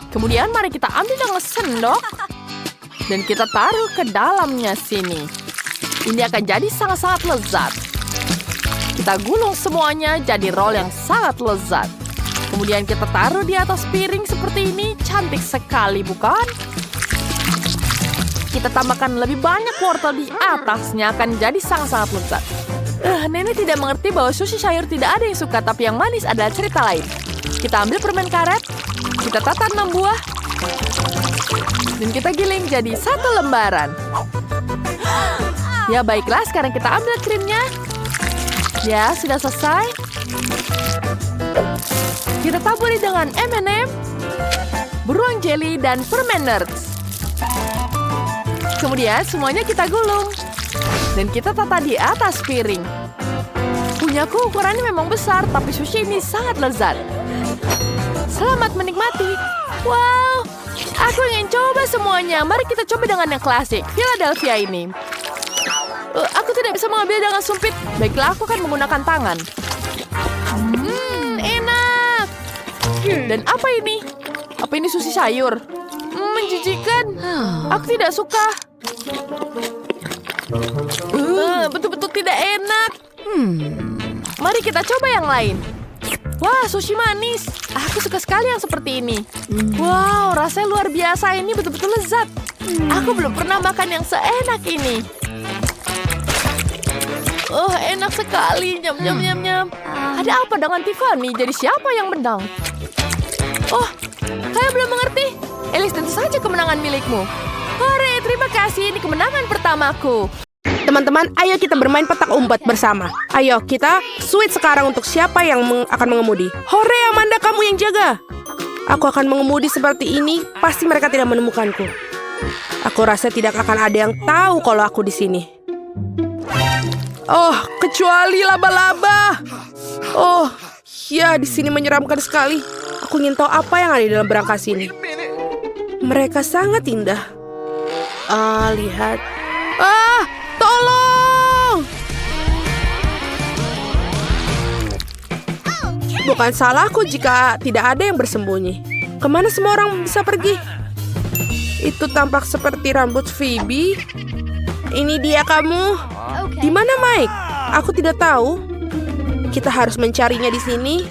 Kemudian mari kita ambil dengan sendok. Dan kita taruh ke dalamnya sini. Ini akan jadi sangat-sangat lezat. Kita gulung semuanya jadi roll yang sangat lezat. Kemudian kita taruh di atas piring seperti ini. Cantik sekali, bukan? Kita tambahkan lebih banyak wortel di atasnya. Akan jadi sangat-sangat lezat. Nenek tidak mengerti bahwa sushi sayur tidak ada yang suka, tapi yang manis adalah cerita lain. Kita ambil permen karet, kita tata 6 buah, dan kita giling jadi 1 lembaran. Ya, baiklah, sekarang kita ambil krimnya. Ya, sudah selesai. Kita taburi dengan M&M, beruang jelly, dan permen nerds. Kemudian semuanya kita gulung. Dan kita tata di atas piring. Punyaku ukurannya memang besar, tapi sushi ini sangat lezat. Selamat menikmati. Wow, aku ingin coba semuanya. Mari kita coba dengan yang klasik, Philadelphia ini. Aku tidak bisa mengambil dengan sumpit. Baiklah, aku akan menggunakan tangan. Enak. Dan apa ini? Apa ini sushi sayur? Menjijikan. Aku tidak suka. Betul-betul tidak enak. Mari kita coba yang lain. Wah, sushi manis. Aku suka sekali yang seperti ini. Wow, rasanya luar biasa. Ini betul-betul lezat. Aku belum pernah makan yang seenak ini. Oh, enak sekali. Nyam, nyam, nyam, nyam. Ada apa dengan Tiffany? Jadi siapa yang menang? Oh, saya belum mengerti. Elis, tentu saja kemenangan milikmu. Hore, terima kasih. Ini kemenangan pertamaku. Teman-teman, ayo kita bermain petak umpet bersama. Ayo, kita switch sekarang untuk siapa yang akan mengemudi. Hore, Amanda, kamu yang jaga. Aku akan mengemudi seperti ini, pasti mereka tidak menemukanku. Aku rasa tidak akan ada yang tahu kalau aku di sini. Oh, kecuali laba-laba. Oh, ya, di sini menyeramkan sekali. Aku ingin tahu apa yang ada di dalam berangkas ini. Mereka sangat indah. Lihat. Tolong! Bukan salahku jika tidak ada yang bersembunyi. Kemana semua orang bisa pergi? Itu tampak seperti rambut Phoebe. Ini dia kamu. Di mana Mike? Aku tidak tahu. Kita harus mencarinya di sini.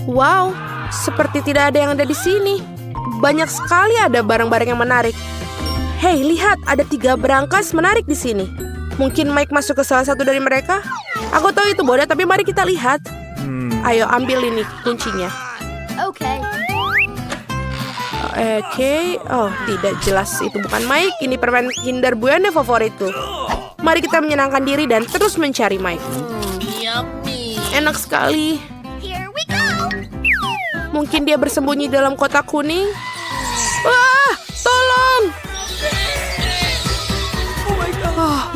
Wow, seperti tidak ada yang ada di sini. Banyak sekali ada barang-barang yang menarik. Hei, lihat, ada 3 berangkas menarik di sini. Mungkin Mike masuk ke salah satu dari mereka. Aku tahu itu bodoh, tapi mari kita lihat. Ayo, ambil ini kuncinya. Oke. Oh, tidak jelas. Itu bukan Mike. Ini permen Kinder Bueno favoritku. Mari kita menyenangkan diri dan terus mencari Mike. Enak sekali. Mungkin dia bersembunyi dalam kotak kuning. Wah, tolong!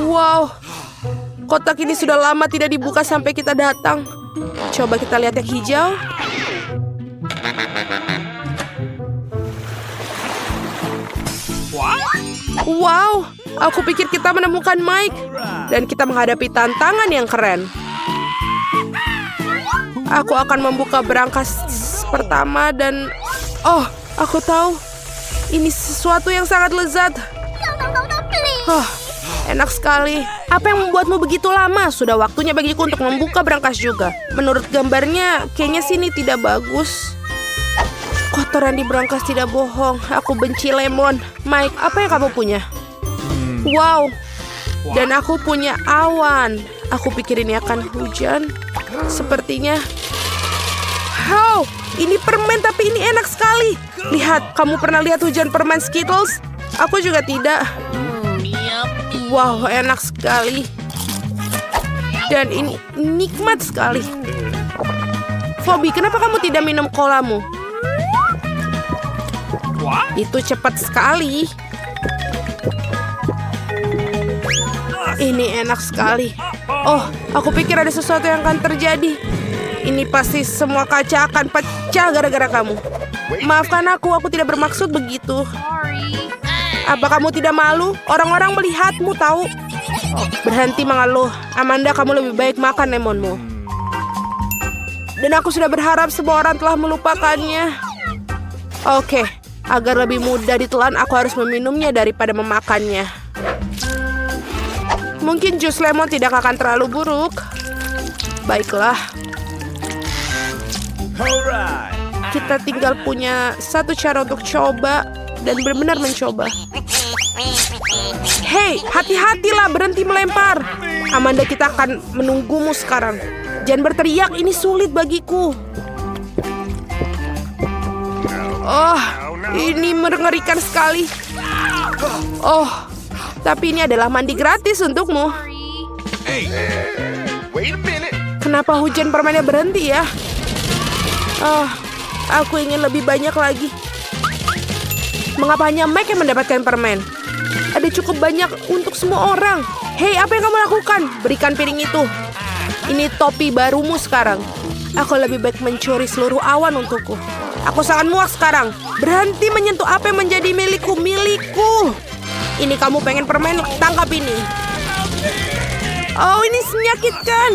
Wow, kotak ini sudah lama tidak dibuka sampai kita datang. Coba kita lihat yang hijau. Wow, aku pikir kita menemukan Mike. Dan kita menghadapi tantangan yang keren. Aku akan membuka berangkas pertama dan... Oh, aku tahu. Ini sesuatu yang sangat lezat. Enak sekali. Apa yang membuatmu begitu lama? Sudah waktunya bagiku untuk membuka berangkas juga. Menurut gambarnya, kayaknya sini tidak bagus. Kotoran di berangkas tidak bohong. Aku benci lemon. Mike, apa yang kamu punya? Wow. Dan aku punya awan. Aku pikir ini akan hujan. Sepertinya. Wow, ini permen tapi ini enak sekali. Lihat, kamu pernah lihat hujan permen Skittles? Aku juga tidak. Wow, enak sekali. Dan ini nikmat sekali. Phoebe, kenapa kamu tidak minum kolamu? Itu cepat sekali. Ini enak sekali. Oh, aku pikir ada sesuatu yang akan terjadi. Ini pasti semua kaca akan pecah gara-gara kamu. Maafkan aku tidak bermaksud begitu. Apa kamu tidak malu? Orang-orang melihatmu tahu. Berhenti mengeluh. Amanda, kamu lebih baik makan lemonmu. Dan aku sudah berharap semua orang telah melupakannya. Oke, agar lebih mudah ditelan, aku harus meminumnya daripada memakannya. Mungkin jus lemon tidak akan terlalu buruk. Baiklah. Kita tinggal punya satu cara untuk coba dan benar-benar mencoba. Hei, hati-hatilah, berhenti melempar. Amanda, kita akan menunggumu sekarang. Jangan berteriak, ini sulit bagiku. Oh, ini mengerikan sekali. Oh, tapi ini adalah mandi gratis untukmu. Kenapa hujan permennya berhenti ya? Oh, aku ingin lebih banyak lagi. Mengapa hanya Mike yang mendapatkan permen? Ada cukup banyak untuk semua orang. Hei, apa yang kamu lakukan? Berikan piring itu. Ini topi barumu sekarang. Aku lebih baik mencuri seluruh awan untukku. Aku sangat muak sekarang. Berhenti menyentuh apa yang menjadi milikku. Ini kamu pengen permen? Tangkap ini. Oh, ini menyakitkan.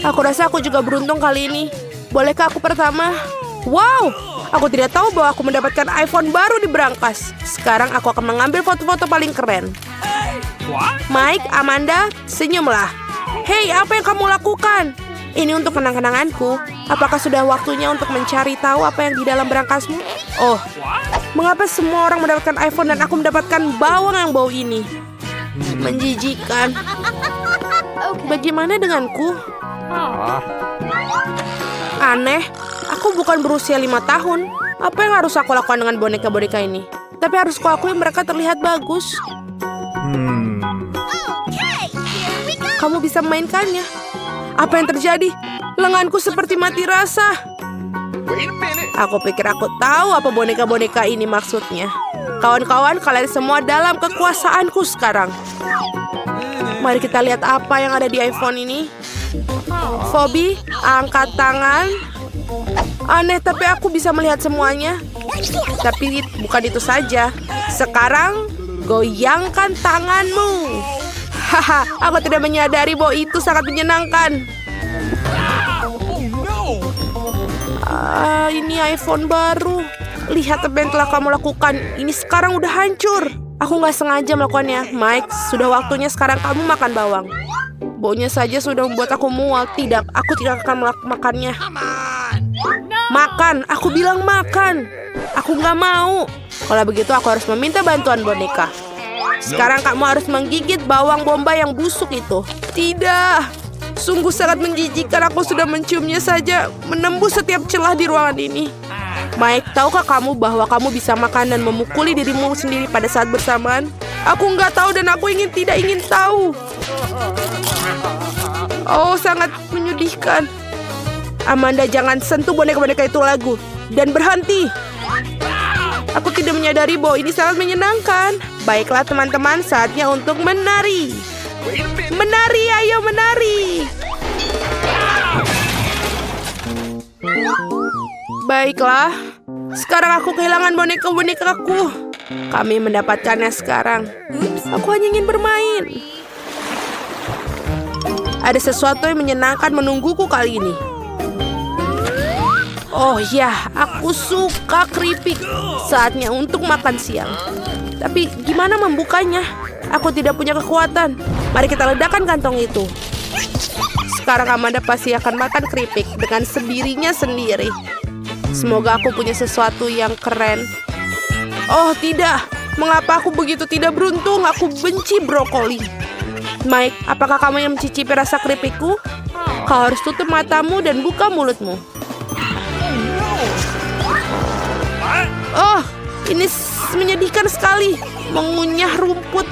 Aku rasa aku juga beruntung kali ini. Bolehkah aku pertama? Wow, aku tidak tahu bahwa aku mendapatkan iPhone baru di berangkas. Sekarang aku akan mengambil foto-foto paling keren. Mike, Amanda, senyumlah. Hei, apa yang kamu lakukan? Ini untuk kenang-kenanganku. Apakah sudah waktunya untuk mencari tahu apa yang di dalam berangkasmu? Oh, mengapa semua orang mendapatkan iPhone dan aku mendapatkan bawang yang bau ini? Menjijikan. Bagaimana denganku? Aneh, aku bukan berusia 5 tahun. Apa yang harus aku lakukan dengan boneka-boneka ini? Tapi harus kuakui mereka terlihat bagus. Kamu bisa memainkannya. Apa yang terjadi? Lenganku seperti mati rasa. Aku pikir aku tahu apa boneka-boneka ini maksudnya. Kawan-kawan, kalian semua dalam kekuasaanku sekarang. Mari kita lihat apa yang ada di iPhone ini. Phoebe, angkat tangan. Aneh, tapi aku bisa melihat semuanya. Tapi bukan itu saja. Sekarang, goyangkan tanganmu. Haha, aku tidak menyadari bahwa itu sangat menyenangkan. Ini iPhone baru. Lihat apa yang telah kamu lakukan. Ini sekarang udah hancur. Aku nggak sengaja melakukannya. Mike, sudah waktunya sekarang kamu makan bawang. Baunya saja sudah membuat aku mual. Tidak, aku tidak akan makannya. Makan, aku bilang makan. Aku nggak mau. Kalau begitu aku harus meminta bantuan boneka. Sekarang kamu harus menggigit bawang bombay yang busuk itu. Tidak. Sungguh sangat menjijikan. Aku sudah menciumnya saja. Menembus setiap celah di ruangan ini. Mike, tahukah kamu bahwa kamu bisa makan dan memukuli dirimu sendiri pada saat bersamaan? Aku nggak tahu dan aku tidak ingin tahu. Oh, sangat menyedihkan. Amanda, jangan sentuh boneka-boneka itu lagu. Dan berhenti. Aku tidak menyadari bahwa ini sangat menyenangkan. Baiklah teman-teman, saatnya untuk menari. Menari, ayo menari. Baiklah, sekarang aku kehilangan boneka-bonekaku. Kami mendapatkannya sekarang. Aku hanya ingin bermain. Ada sesuatu yang menyenangkan menungguku kali ini. Oh ya, aku suka keripik. Saatnya untuk makan siang. Tapi gimana membukanya? Aku tidak punya kekuatan. Mari kita ledakan kantong itu. Sekarang Amanda pasti akan makan keripik dengan sendirinya sendiri. Semoga aku punya sesuatu yang keren. Oh tidak, mengapa aku begitu tidak beruntung? Aku benci brokoli. Mike, apakah kamu yang mencicipi rasa keripikku? Kau harus tutup matamu dan buka mulutmu. Oh, ini menyedihkan sekali. Mengunyah rumput.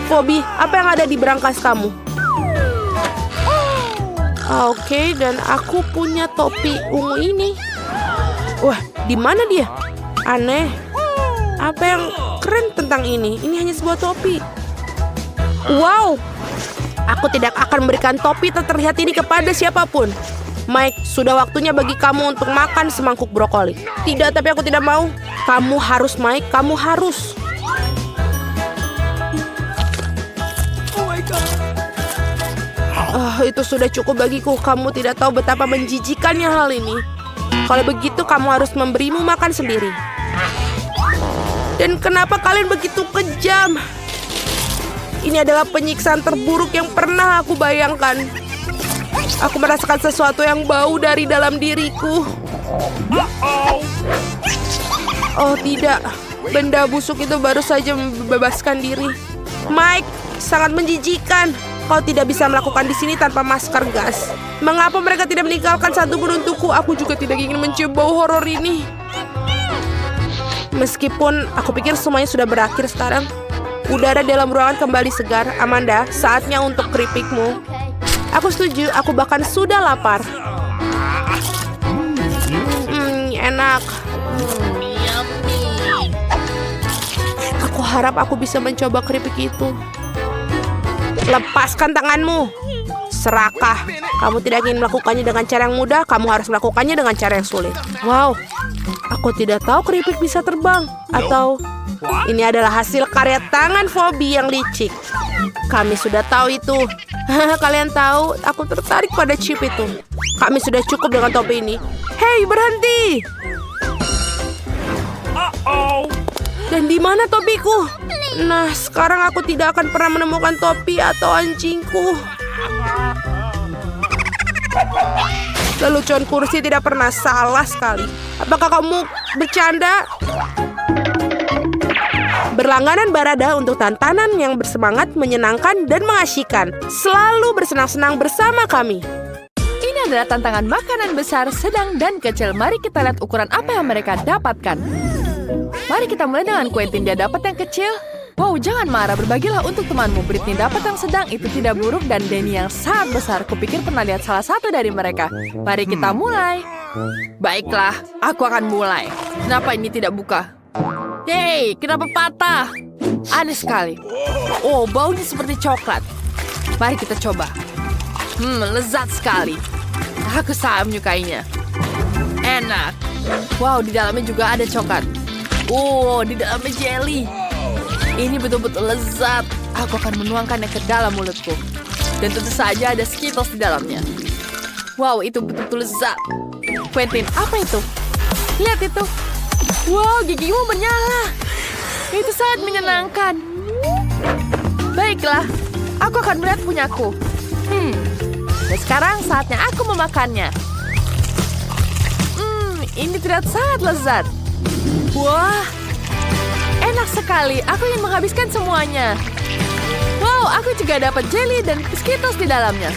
Phoebe, apa yang ada di berangkas kamu? Oke, dan aku punya topi ungu ini. Wah, di mana dia? Aneh. Apa yang keren tentang ini? Ini hanya sebuah topi. Wow. Aku tidak akan memberikan topi tak terlihat ini kepada siapapun. Mike, sudah waktunya bagi kamu untuk makan semangkuk brokoli. Tidak, tapi aku tidak mau. Kamu harus, Mike. Kamu harus. Itu sudah cukup bagiku. Kamu tidak tahu betapa menjijikannya hal ini. Kalau begitu, kamu harus memberimu makan sendiri. Dan kenapa kalian begitu kejam? Ini adalah penyiksaan terburuk yang pernah aku bayangkan. Aku merasakan sesuatu yang bau dari dalam diriku. Oh tidak, benda busuk itu baru saja membebaskan diri. Mike, sangat menjijikan. Kau tidak bisa melakukan di sini tanpa masker gas. Mengapa mereka tidak meninggalkan satu pun untukku? Aku juga tidak ingin mencium bau horor ini. Meskipun aku pikir semuanya sudah berakhir sekarang. Udara dalam ruangan kembali segar. Amanda, saatnya untuk keripikmu. Aku setuju, aku bahkan sudah lapar. Enak. Aku harap aku bisa mencoba keripik itu. Lepaskan tanganmu. Serakah. Kamu tidak ingin melakukannya dengan cara yang mudah, kamu harus melakukannya dengan cara yang sulit. Wow, aku tidak tahu keripik bisa terbang. Atau ini adalah hasil karya tangan Phoebe yang licik. Kami sudah tahu itu. Kalian tahu, aku tertarik pada chip itu. Kami sudah cukup dengan topi ini. Hei, berhenti! Dan di mana topiku? Nah, sekarang aku tidak akan pernah menemukan topi atau anjingku. Lelucon kursi tidak pernah salah sekali. Apakah kamu bercanda? Berlangganan Barada untuk tantangan yang bersemangat, menyenangkan, dan mengasyikkan. Selalu bersenang-senang bersama kami. Ini adalah tantangan makanan besar, sedang, dan kecil. Mari kita lihat ukuran apa yang mereka dapatkan. Mari kita mulai dengan Quentin. Dia dapat yang kecil. Wow, jangan marah. Berbagilah untuk temanmu. Britney dapat yang sedang, itu tidak buruk. Dan Denny yang sangat besar. Kupikir pernah lihat salah satu dari mereka. Mari kita mulai. Baiklah, aku akan mulai. Kenapa ini tidak buka? Yeay, kenapa patah? Aneh sekali. Oh, baunya seperti coklat. Mari kita coba. Lezat sekali. Aku sangat menyukainya. Enak. Wow, di dalamnya juga ada coklat. Oh, di dalamnya jelly. Ini betul-betul lezat. Aku akan menuangkannya ke dalam mulutku. Dan tentu saja ada Skittles di dalamnya. Wow, itu betul-betul lezat. Quentin, apa itu? Lihat itu. Wow, gigimu menyala. Itu sangat menyenangkan. Baiklah, aku akan melihat punyaku. Dan sekarang saatnya aku memakannya. Ini terlihat sangat lezat. Wah, enak sekali. Aku ingin menghabiskan semuanya. Wow, aku juga dapat jelly dan Skittles di dalamnya.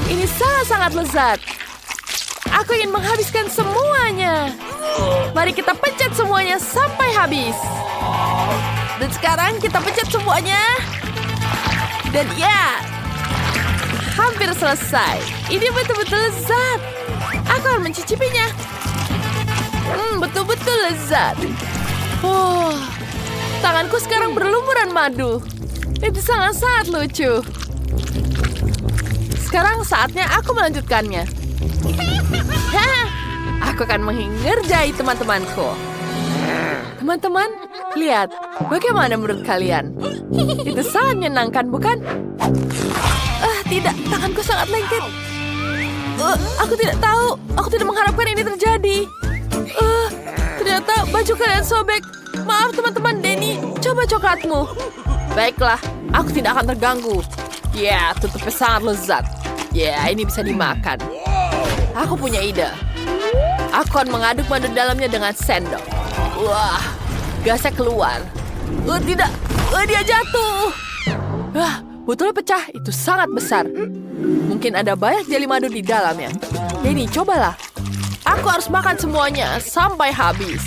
Ini sangat-sangat lezat. Aku ingin menghabiskan semuanya. Mari kita pencet semuanya sampai habis. Dan sekarang kita pencet semuanya. Dan ya, hampir selesai. Ini betul-betul lezat. Aku akan mencicipinya. Betul-betul lezat. Oh, tanganku sekarang berlumuran madu. Itu sangat-sangat lucu. Sekarang saatnya aku melanjutkannya. Aku akan mengerjai teman-temanku. Teman-teman, lihat. Bagaimana menurut kalian? Itu sangat menyenangkan, bukan? Tidak. Tanganku sangat lengket. Aku tidak tahu. Aku tidak mengharapkan ini terjadi. Ternyata baju kalian sobek. Maaf, teman-teman. Denny, coba coklatmu. Baiklah, aku tidak akan terganggu. Ya, tutupnya sangat lezat. Ya, ini bisa dimakan. Aku punya ide. Aku akan mengaduk madu dalamnya dengan sendok. Wah, gasnya keluar. Tidak, dia jatuh. Botolnya pecah. Itu sangat besar. Mungkin ada banyak jeli madu di dalamnya. Denny, cobalah. Aku harus makan semuanya sampai habis.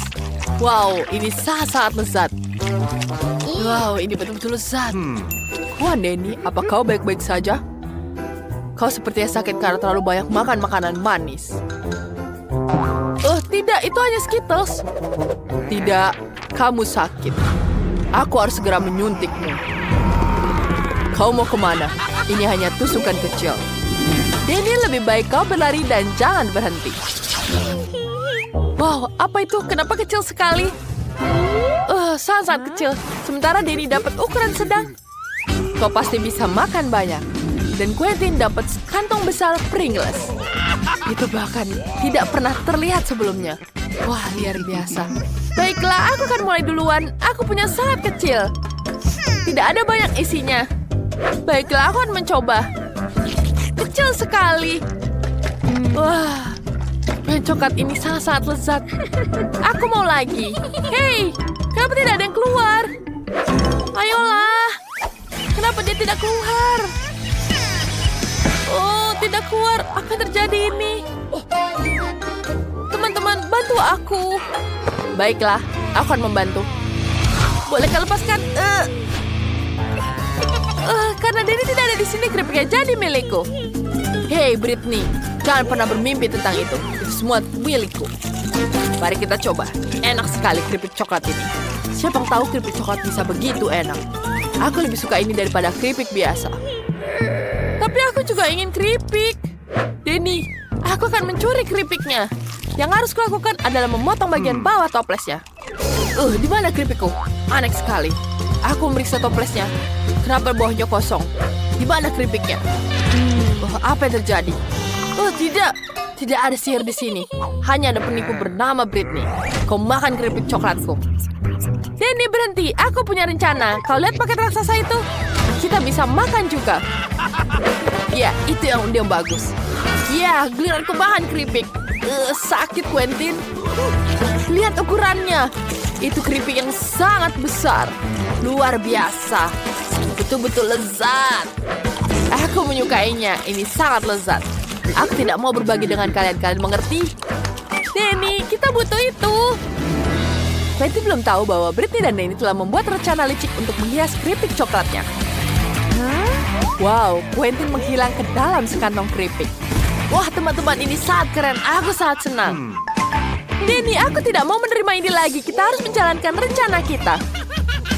Wow, ini sangat-sangat lezat. Wow, ini betul-betul lezat. Wah, Denny, apa kau baik-baik saja? Kau sepertinya sakit karena terlalu banyak makan makanan manis. Tidak, itu hanya Skittles. Tidak, kamu sakit. Aku harus segera menyuntikmu. Kau mau kemana? Ini hanya tusukan kecil. Denny, lebih baik kau berlari dan jangan berhenti. Wow, apa itu? Kenapa kecil sekali? Sangat-sangat kecil. Sementara Denny dapat ukuran sedang. Kau pasti bisa makan banyak. Dan Quentin dapat kantong besar Pringles. Itu bahkan tidak pernah terlihat sebelumnya. Wah, luar biasa. Baiklah, aku akan mulai duluan. Aku punya sangat kecil. Tidak ada banyak isinya. Baiklah, aku akan mencoba. Kecil sekali. Wah, coklat ini sangat-sangat lezat. Aku mau lagi. Hei, kenapa tidak ada yang keluar? Ayolah. Kenapa dia tidak keluar? Oh, tidak keluar. Apa yang terjadi ini? Teman-teman, bantu aku. Baiklah, aku akan membantu. Bolehkah lepaskan? Karena Denny tidak ada di sini, keripiknya jadi milikku. Hei, Britney, jangan pernah bermimpi tentang itu. Itu semua milikku. Mari kita coba. Enak sekali keripik coklat ini. Siapa yang tahu keripik coklat bisa begitu enak? Aku lebih suka ini daripada keripik biasa. Tapi aku juga ingin keripik. Denny, aku akan mencuri keripiknya. Yang harus kulakukan adalah memotong bagian bawah toplesnya. Di mana keripikku? Aneh sekali. Aku memeriksa toplesnya. Kenapa bawahnya kosong? Di mana keripiknya? Apa yang terjadi? Tidak. Tidak ada sihir di sini. Hanya ada penipu bernama Britney. Kau makan keripik coklatku. Denny, berhenti. Aku punya rencana. Kau lihat paket raksasa itu? Kita bisa makan juga. Ya, itu yang bagus. Ya, giliran kebahan keripik. Sakit, Quentin. Lihat ukurannya. Itu keripik yang sangat besar. Luar biasa. Betul-betul lezat. Aku menyukainya. Ini sangat lezat. Aku tidak mau berbagi dengan kalian. Kalian mengerti? Denny, kita butuh itu. Quentin belum tahu bahwa Britney dan Denny telah membuat rencana licik untuk menghias keripik coklatnya. Wow, Quentin menghilang ke dalam sekantong keripik. Wah, teman-teman, ini sangat keren. Aku sangat senang. Denny, aku tidak mau menerima ini lagi. Kita harus menjalankan rencana kita.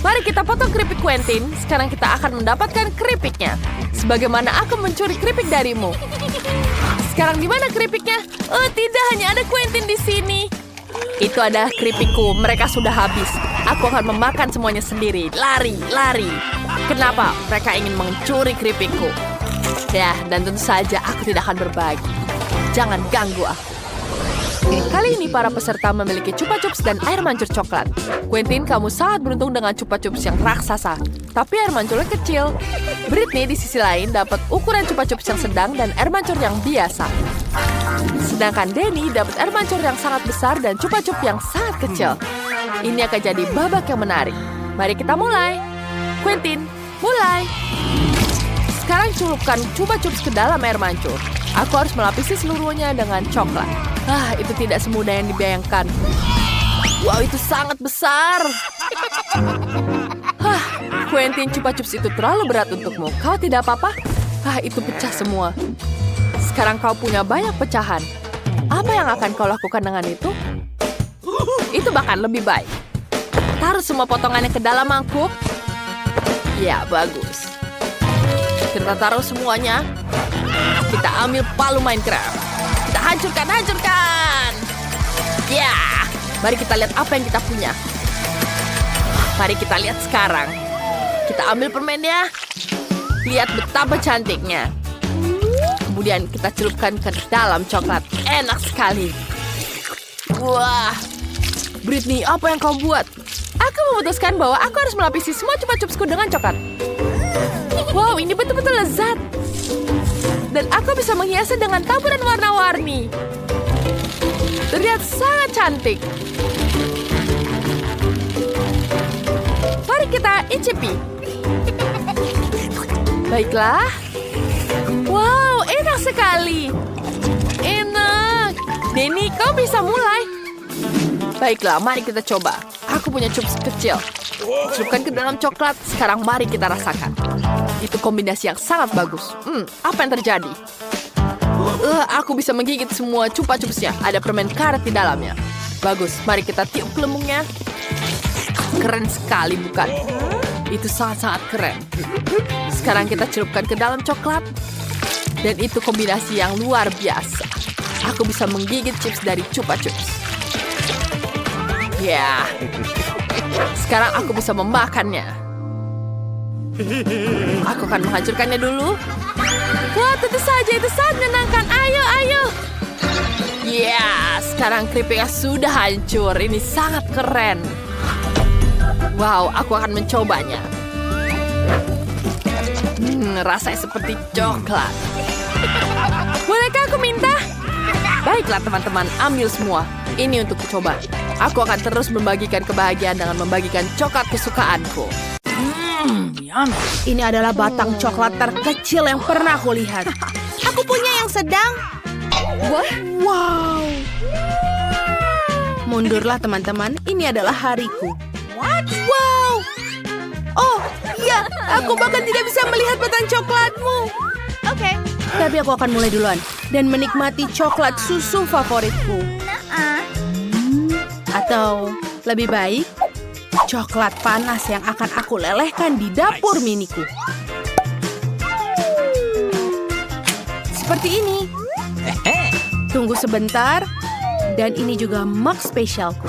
Mari kita potong keripik Quentin. Sekarang kita akan mendapatkan keripiknya. Sebagaimana aku mencuri keripik darimu. Sekarang di mana keripiknya? Oh, tidak, hanya ada Quentin di sini. Itu adalah keripikku. Mereka sudah habis. Aku akan memakan semuanya sendiri. Lari, lari. Kenapa mereka ingin mencuri keripikku? Ya, dan tentu saja aku tidak akan berbagi. Jangan ganggu aku. Kali ini para peserta memiliki Chupa Chups dan air mancur coklat. Quentin, kamu sangat beruntung dengan Chupa Chups yang raksasa. Tapi air mancurnya kecil. Britney di sisi lain dapat ukuran Chupa Chups yang sedang dan air mancur yang biasa. Sedangkan Denny dapat air mancur yang sangat besar dan Chupa Chups yang sangat kecil. Ini akan jadi babak yang menarik. Mari kita mulai. Quentin, mulai. Sekarang celupkan Chupa Chups ke dalam air mancur. Aku harus melapisi seluruhnya dengan coklat. Itu tidak semudah yang dibayangkan. Wow, itu sangat besar. Quentin, Chupa Chups itu terlalu berat untukmu. Kau tidak apa-apa? Itu pecah semua. Sekarang kau punya banyak pecahan. Apa yang akan kau lakukan dengan itu? Itu bahkan lebih baik. Taruh semua potongannya ke dalam mangkuk. Ya, bagus. Kita taruh semuanya. Kita ambil palu Minecraft. Kita hancurkan. Ya, mari kita lihat apa yang kita punya. Mari kita lihat sekarang. Kita ambil permennya. Lihat betapa cantiknya. Kemudian kita celupkan ke dalam coklat. Enak sekali. Wah, Britney, apa yang kau buat? Aku memutuskan bahwa aku harus melapisi semua Chupa Chupsku dengan coklat. Wow, ini betul-betul lezat. Dan aku bisa menghiasnya dengan taburan warna-warni. Terlihat sangat cantik. Mari kita icipi. Baiklah. Wow, enak sekali. Enak. Denny, kau bisa mulai. Baiklah, mari kita coba. Aku punya chups kecil. Celupkan ke dalam coklat. Sekarang mari kita rasakan. Itu kombinasi yang sangat bagus. Apa yang terjadi? Aku bisa menggigit semua Chupa Chupsnya. Ada permen karet di dalamnya. Bagus, mari kita tiup gelembungnya. Keren sekali, bukan? Itu sangat-sangat keren. Sekarang kita celupkan ke dalam coklat. Dan itu kombinasi yang luar biasa. Aku bisa menggigit chips dari Chupa Chups. Ya. Sekarang aku bisa memakannya. Aku akan menghancurkannya dulu. Wah, tentu saja itu sangat menyenangkan. Ayo. Ya, sekarang keripiknya sudah hancur. Ini sangat keren. Wow, aku akan mencobanya. Rasanya seperti coklat. Bolehkah aku minta? Baiklah teman-teman, ambil semua. Ini untuk coba. Aku akan terus membagikan kebahagiaan dengan membagikan coklat kesukaanku. Ini adalah batang coklat terkecil yang pernah aku lihat. Aku punya yang sedang. Wow. Mundurlah teman-teman, ini adalah hariku. Wow. Oh, iya. Aku bahkan tidak bisa melihat batang coklatmu. Oke. Tapi aku akan mulai duluan dan menikmati coklat susu favoritku. Atau lebih baik, coklat panas yang akan aku lelehkan di dapur miniku. Seperti ini. Tunggu sebentar. Dan ini juga mug spesialku.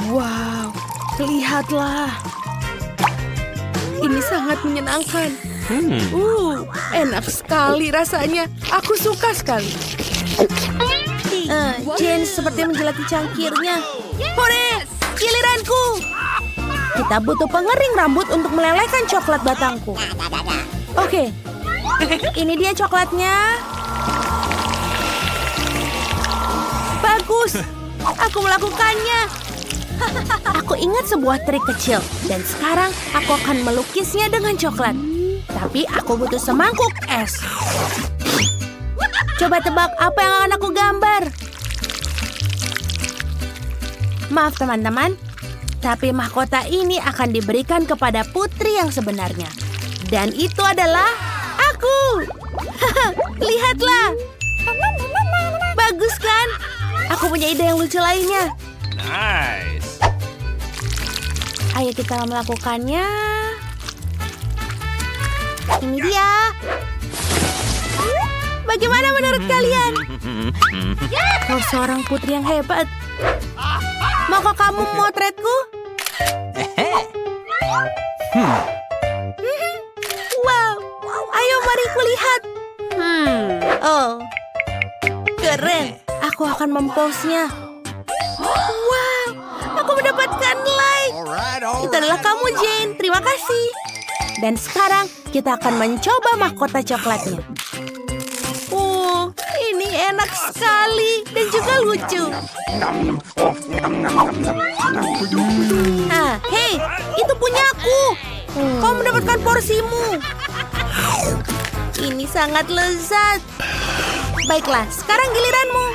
Wow, lihatlah. Ini sangat menyenangkan. Enak sekali rasanya. Aku suka sekali. Jane seperti menjelati cangkirnya. Hore, giliranku. Kita butuh pengering rambut untuk melelehkan coklat batangku. Oke, ini dia coklatnya. Bagus, aku melakukannya. Aku ingat sebuah trik kecil. Dan sekarang aku akan melukisnya dengan coklat. Tapi aku butuh semangkuk es. Coba tebak apa yang akan aku gambar. Maaf teman-teman, tapi mahkota ini akan diberikan kepada putri yang sebenarnya. Dan itu adalah aku. Lihatlah. Bagus kan? Aku punya ide yang lucu lainnya. Nice. Ayo kita melakukannya. Ini dia. Bagaimana menurut kalian? Kau seorang putri yang hebat. Maukah kamu memotretku? Wow, ayo mari kulihat. Oh, keren. Aku akan mempost-nya. Wow, aku mendapatkan like. Itu adalah kamu, Jane. Terima kasih. Dan sekarang kita akan mencoba mahkota coklatnya. Ini enak sekali dan juga lucu. Hei, itu punyaku. Kau mendapatkan porsimu. Ini sangat lezat. Baiklah, sekarang giliranmu.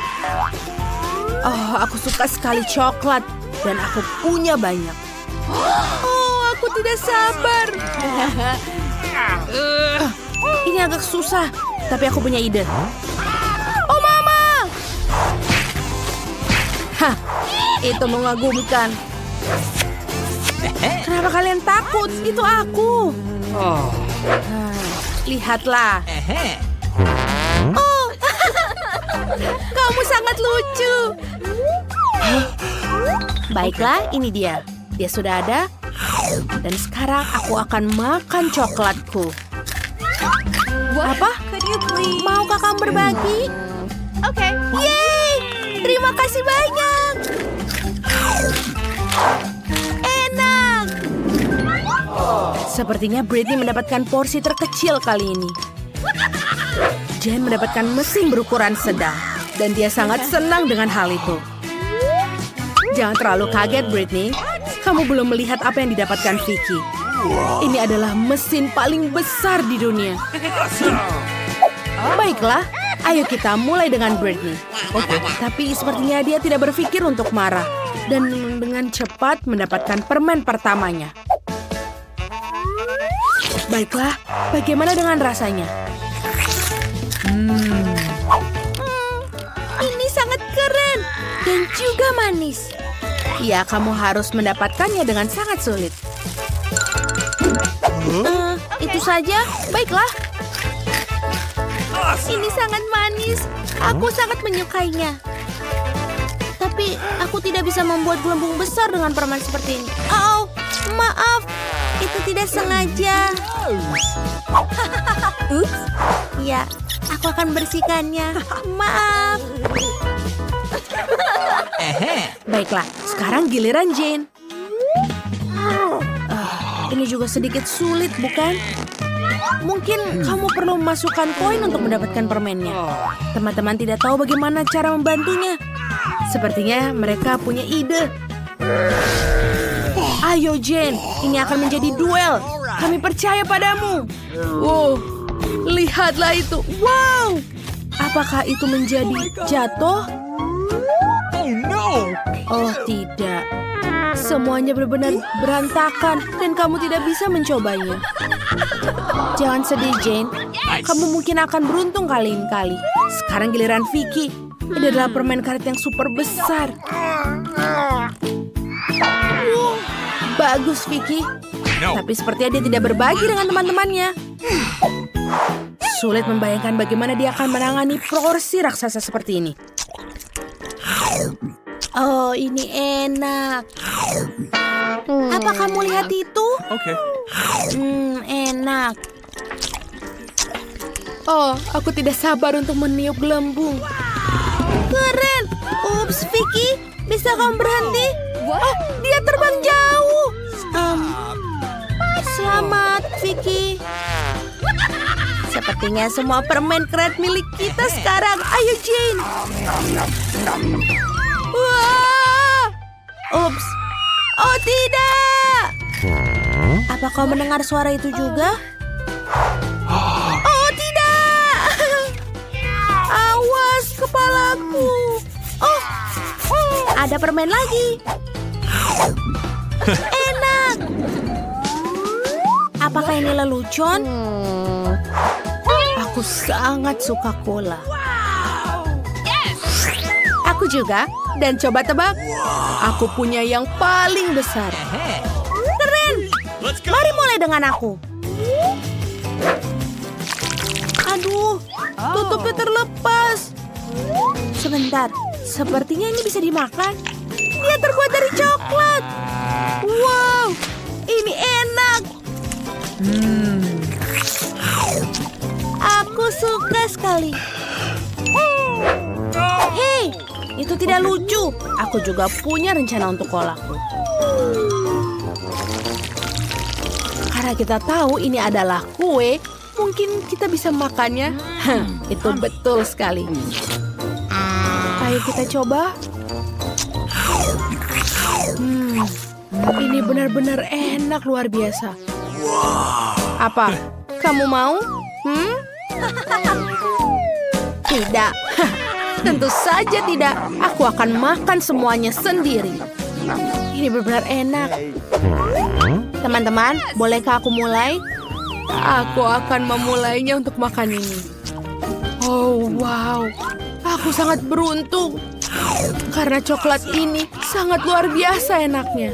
Oh, aku suka sekali coklat dan aku punya banyak. Oh, aku tidak sabar. Ini agak susah, tapi aku punya ide. Oh, Mama! Hah, itu mengagumkan. Kenapa kalian takut? Itu aku. Lihatlah. Oh, kamu sangat lucu. Baiklah, ini dia. Dia sudah ada. Dan sekarang aku akan makan coklatku. Apa? Maukah kamu berbagi? Oke. Yeay! Terima kasih banyak. Enak. Sepertinya Britney mendapatkan porsi terkecil kali ini. Jen mendapatkan mesin berukuran sedang. Dan dia sangat senang dengan hal itu. Jangan terlalu kaget, Britney. Kamu belum melihat apa yang didapatkan Vicky. Ini adalah mesin paling besar di dunia. Baiklah, ayo kita mulai dengan Britney. Tapi sepertinya dia tidak berpikir untuk marah. Dan dengan cepat mendapatkan permen pertamanya. Baiklah, bagaimana dengan rasanya? Ini sangat keren dan juga manis. Ya, kamu harus mendapatkannya dengan sangat sulit. Itu saja, baiklah. Ini sangat manis. Aku sangat menyukainya. Tapi aku tidak bisa membuat gelembung besar dengan permen seperti ini. Oh, maaf. Itu tidak sengaja. Ups. Ya, aku akan bersihkannya. Maaf. Baiklah, sekarang giliran Jane. Ini juga sedikit sulit, bukan? Mungkin kamu perlu memasukkan koin untuk mendapatkan permennya. Teman-teman tidak tahu bagaimana cara membantunya. Sepertinya mereka punya ide. Ayo Jane, ini akan menjadi duel. Kami percaya padamu. Wow, lihatlah itu. Wow, apakah itu menjadi jatuh? Oh tidak. Semuanya benar-benar berantakan dan kamu tidak bisa mencobanya. Jangan sedih, Jane. Kamu mungkin akan beruntung kali ini. Sekarang giliran Vicky. Ini adalah permen karet yang super besar. Bagus, Vicky. Tapi sepertinya dia tidak berbagi dengan teman-temannya. Sulit membayangkan bagaimana dia akan menangani porsi raksasa seperti ini. Oh, ini enak. Apa kamu lihat itu? Oke. Enak. Oh, aku tidak sabar untuk meniup gelembung. Keren. Ups, Vicky, bisa kamu berhenti? Oh, dia terbang jauh. Selamat, Vicky. Sepertinya semua permen keren milik kita sekarang. Ayo, Jane. Wah! Ups. Oh, tidak. Apa kau mendengar suara itu juga? Oh, tidak. Awas, kepalaku. Oh, ada permen lagi. Enak. Apakah ini lelucon? Aku sangat suka cola. Aku juga. Dan coba tebak, aku punya yang paling besar. Keren. Mari mulai dengan aku. Aduh, tutupnya terlepas. Sebentar, sepertinya ini bisa dimakan. Dia terbuat dari coklat. Wow, ini enak. Aku suka sekali. Hei, itu tidak lucu. Aku juga punya rencana untuk kolaku. Karena kita tahu ini adalah kue, mungkin kita bisa makannya. Itu betul sekali. Ayo kita coba. Ini benar-benar enak, luar biasa. Apa? Kamu mau? Tidak. Tentu saja tidak. Aku akan makan semuanya sendiri. Ini benar-benar enak. Teman-teman, bolehkah aku mulai? Aku akan memulainya untuk makan ini. Oh, wow. Aku sangat beruntung. Karena coklat ini sangat luar biasa enaknya.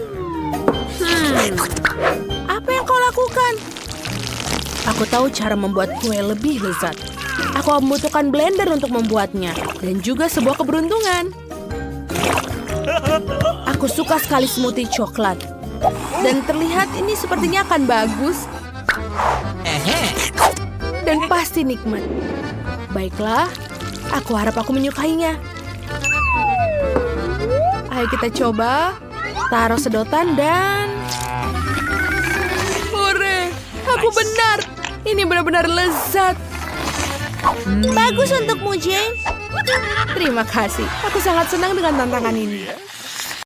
Apa yang kau lakukan? Aku tahu cara membuat kue lebih lezat. Aku membutuhkan blender untuk membuatnya. Dan juga sebuah keberuntungan. Aku suka sekali smoothie coklat. Dan terlihat ini sepertinya akan bagus. Dan pasti nikmat. Baiklah, aku harap aku menyukainya. Ayo kita coba. Taruh sedotan dan... Hore, aku benar. Ini benar-benar lezat. Bagus untukmu, Jane. Terima kasih. Aku sangat senang dengan tantangan ini.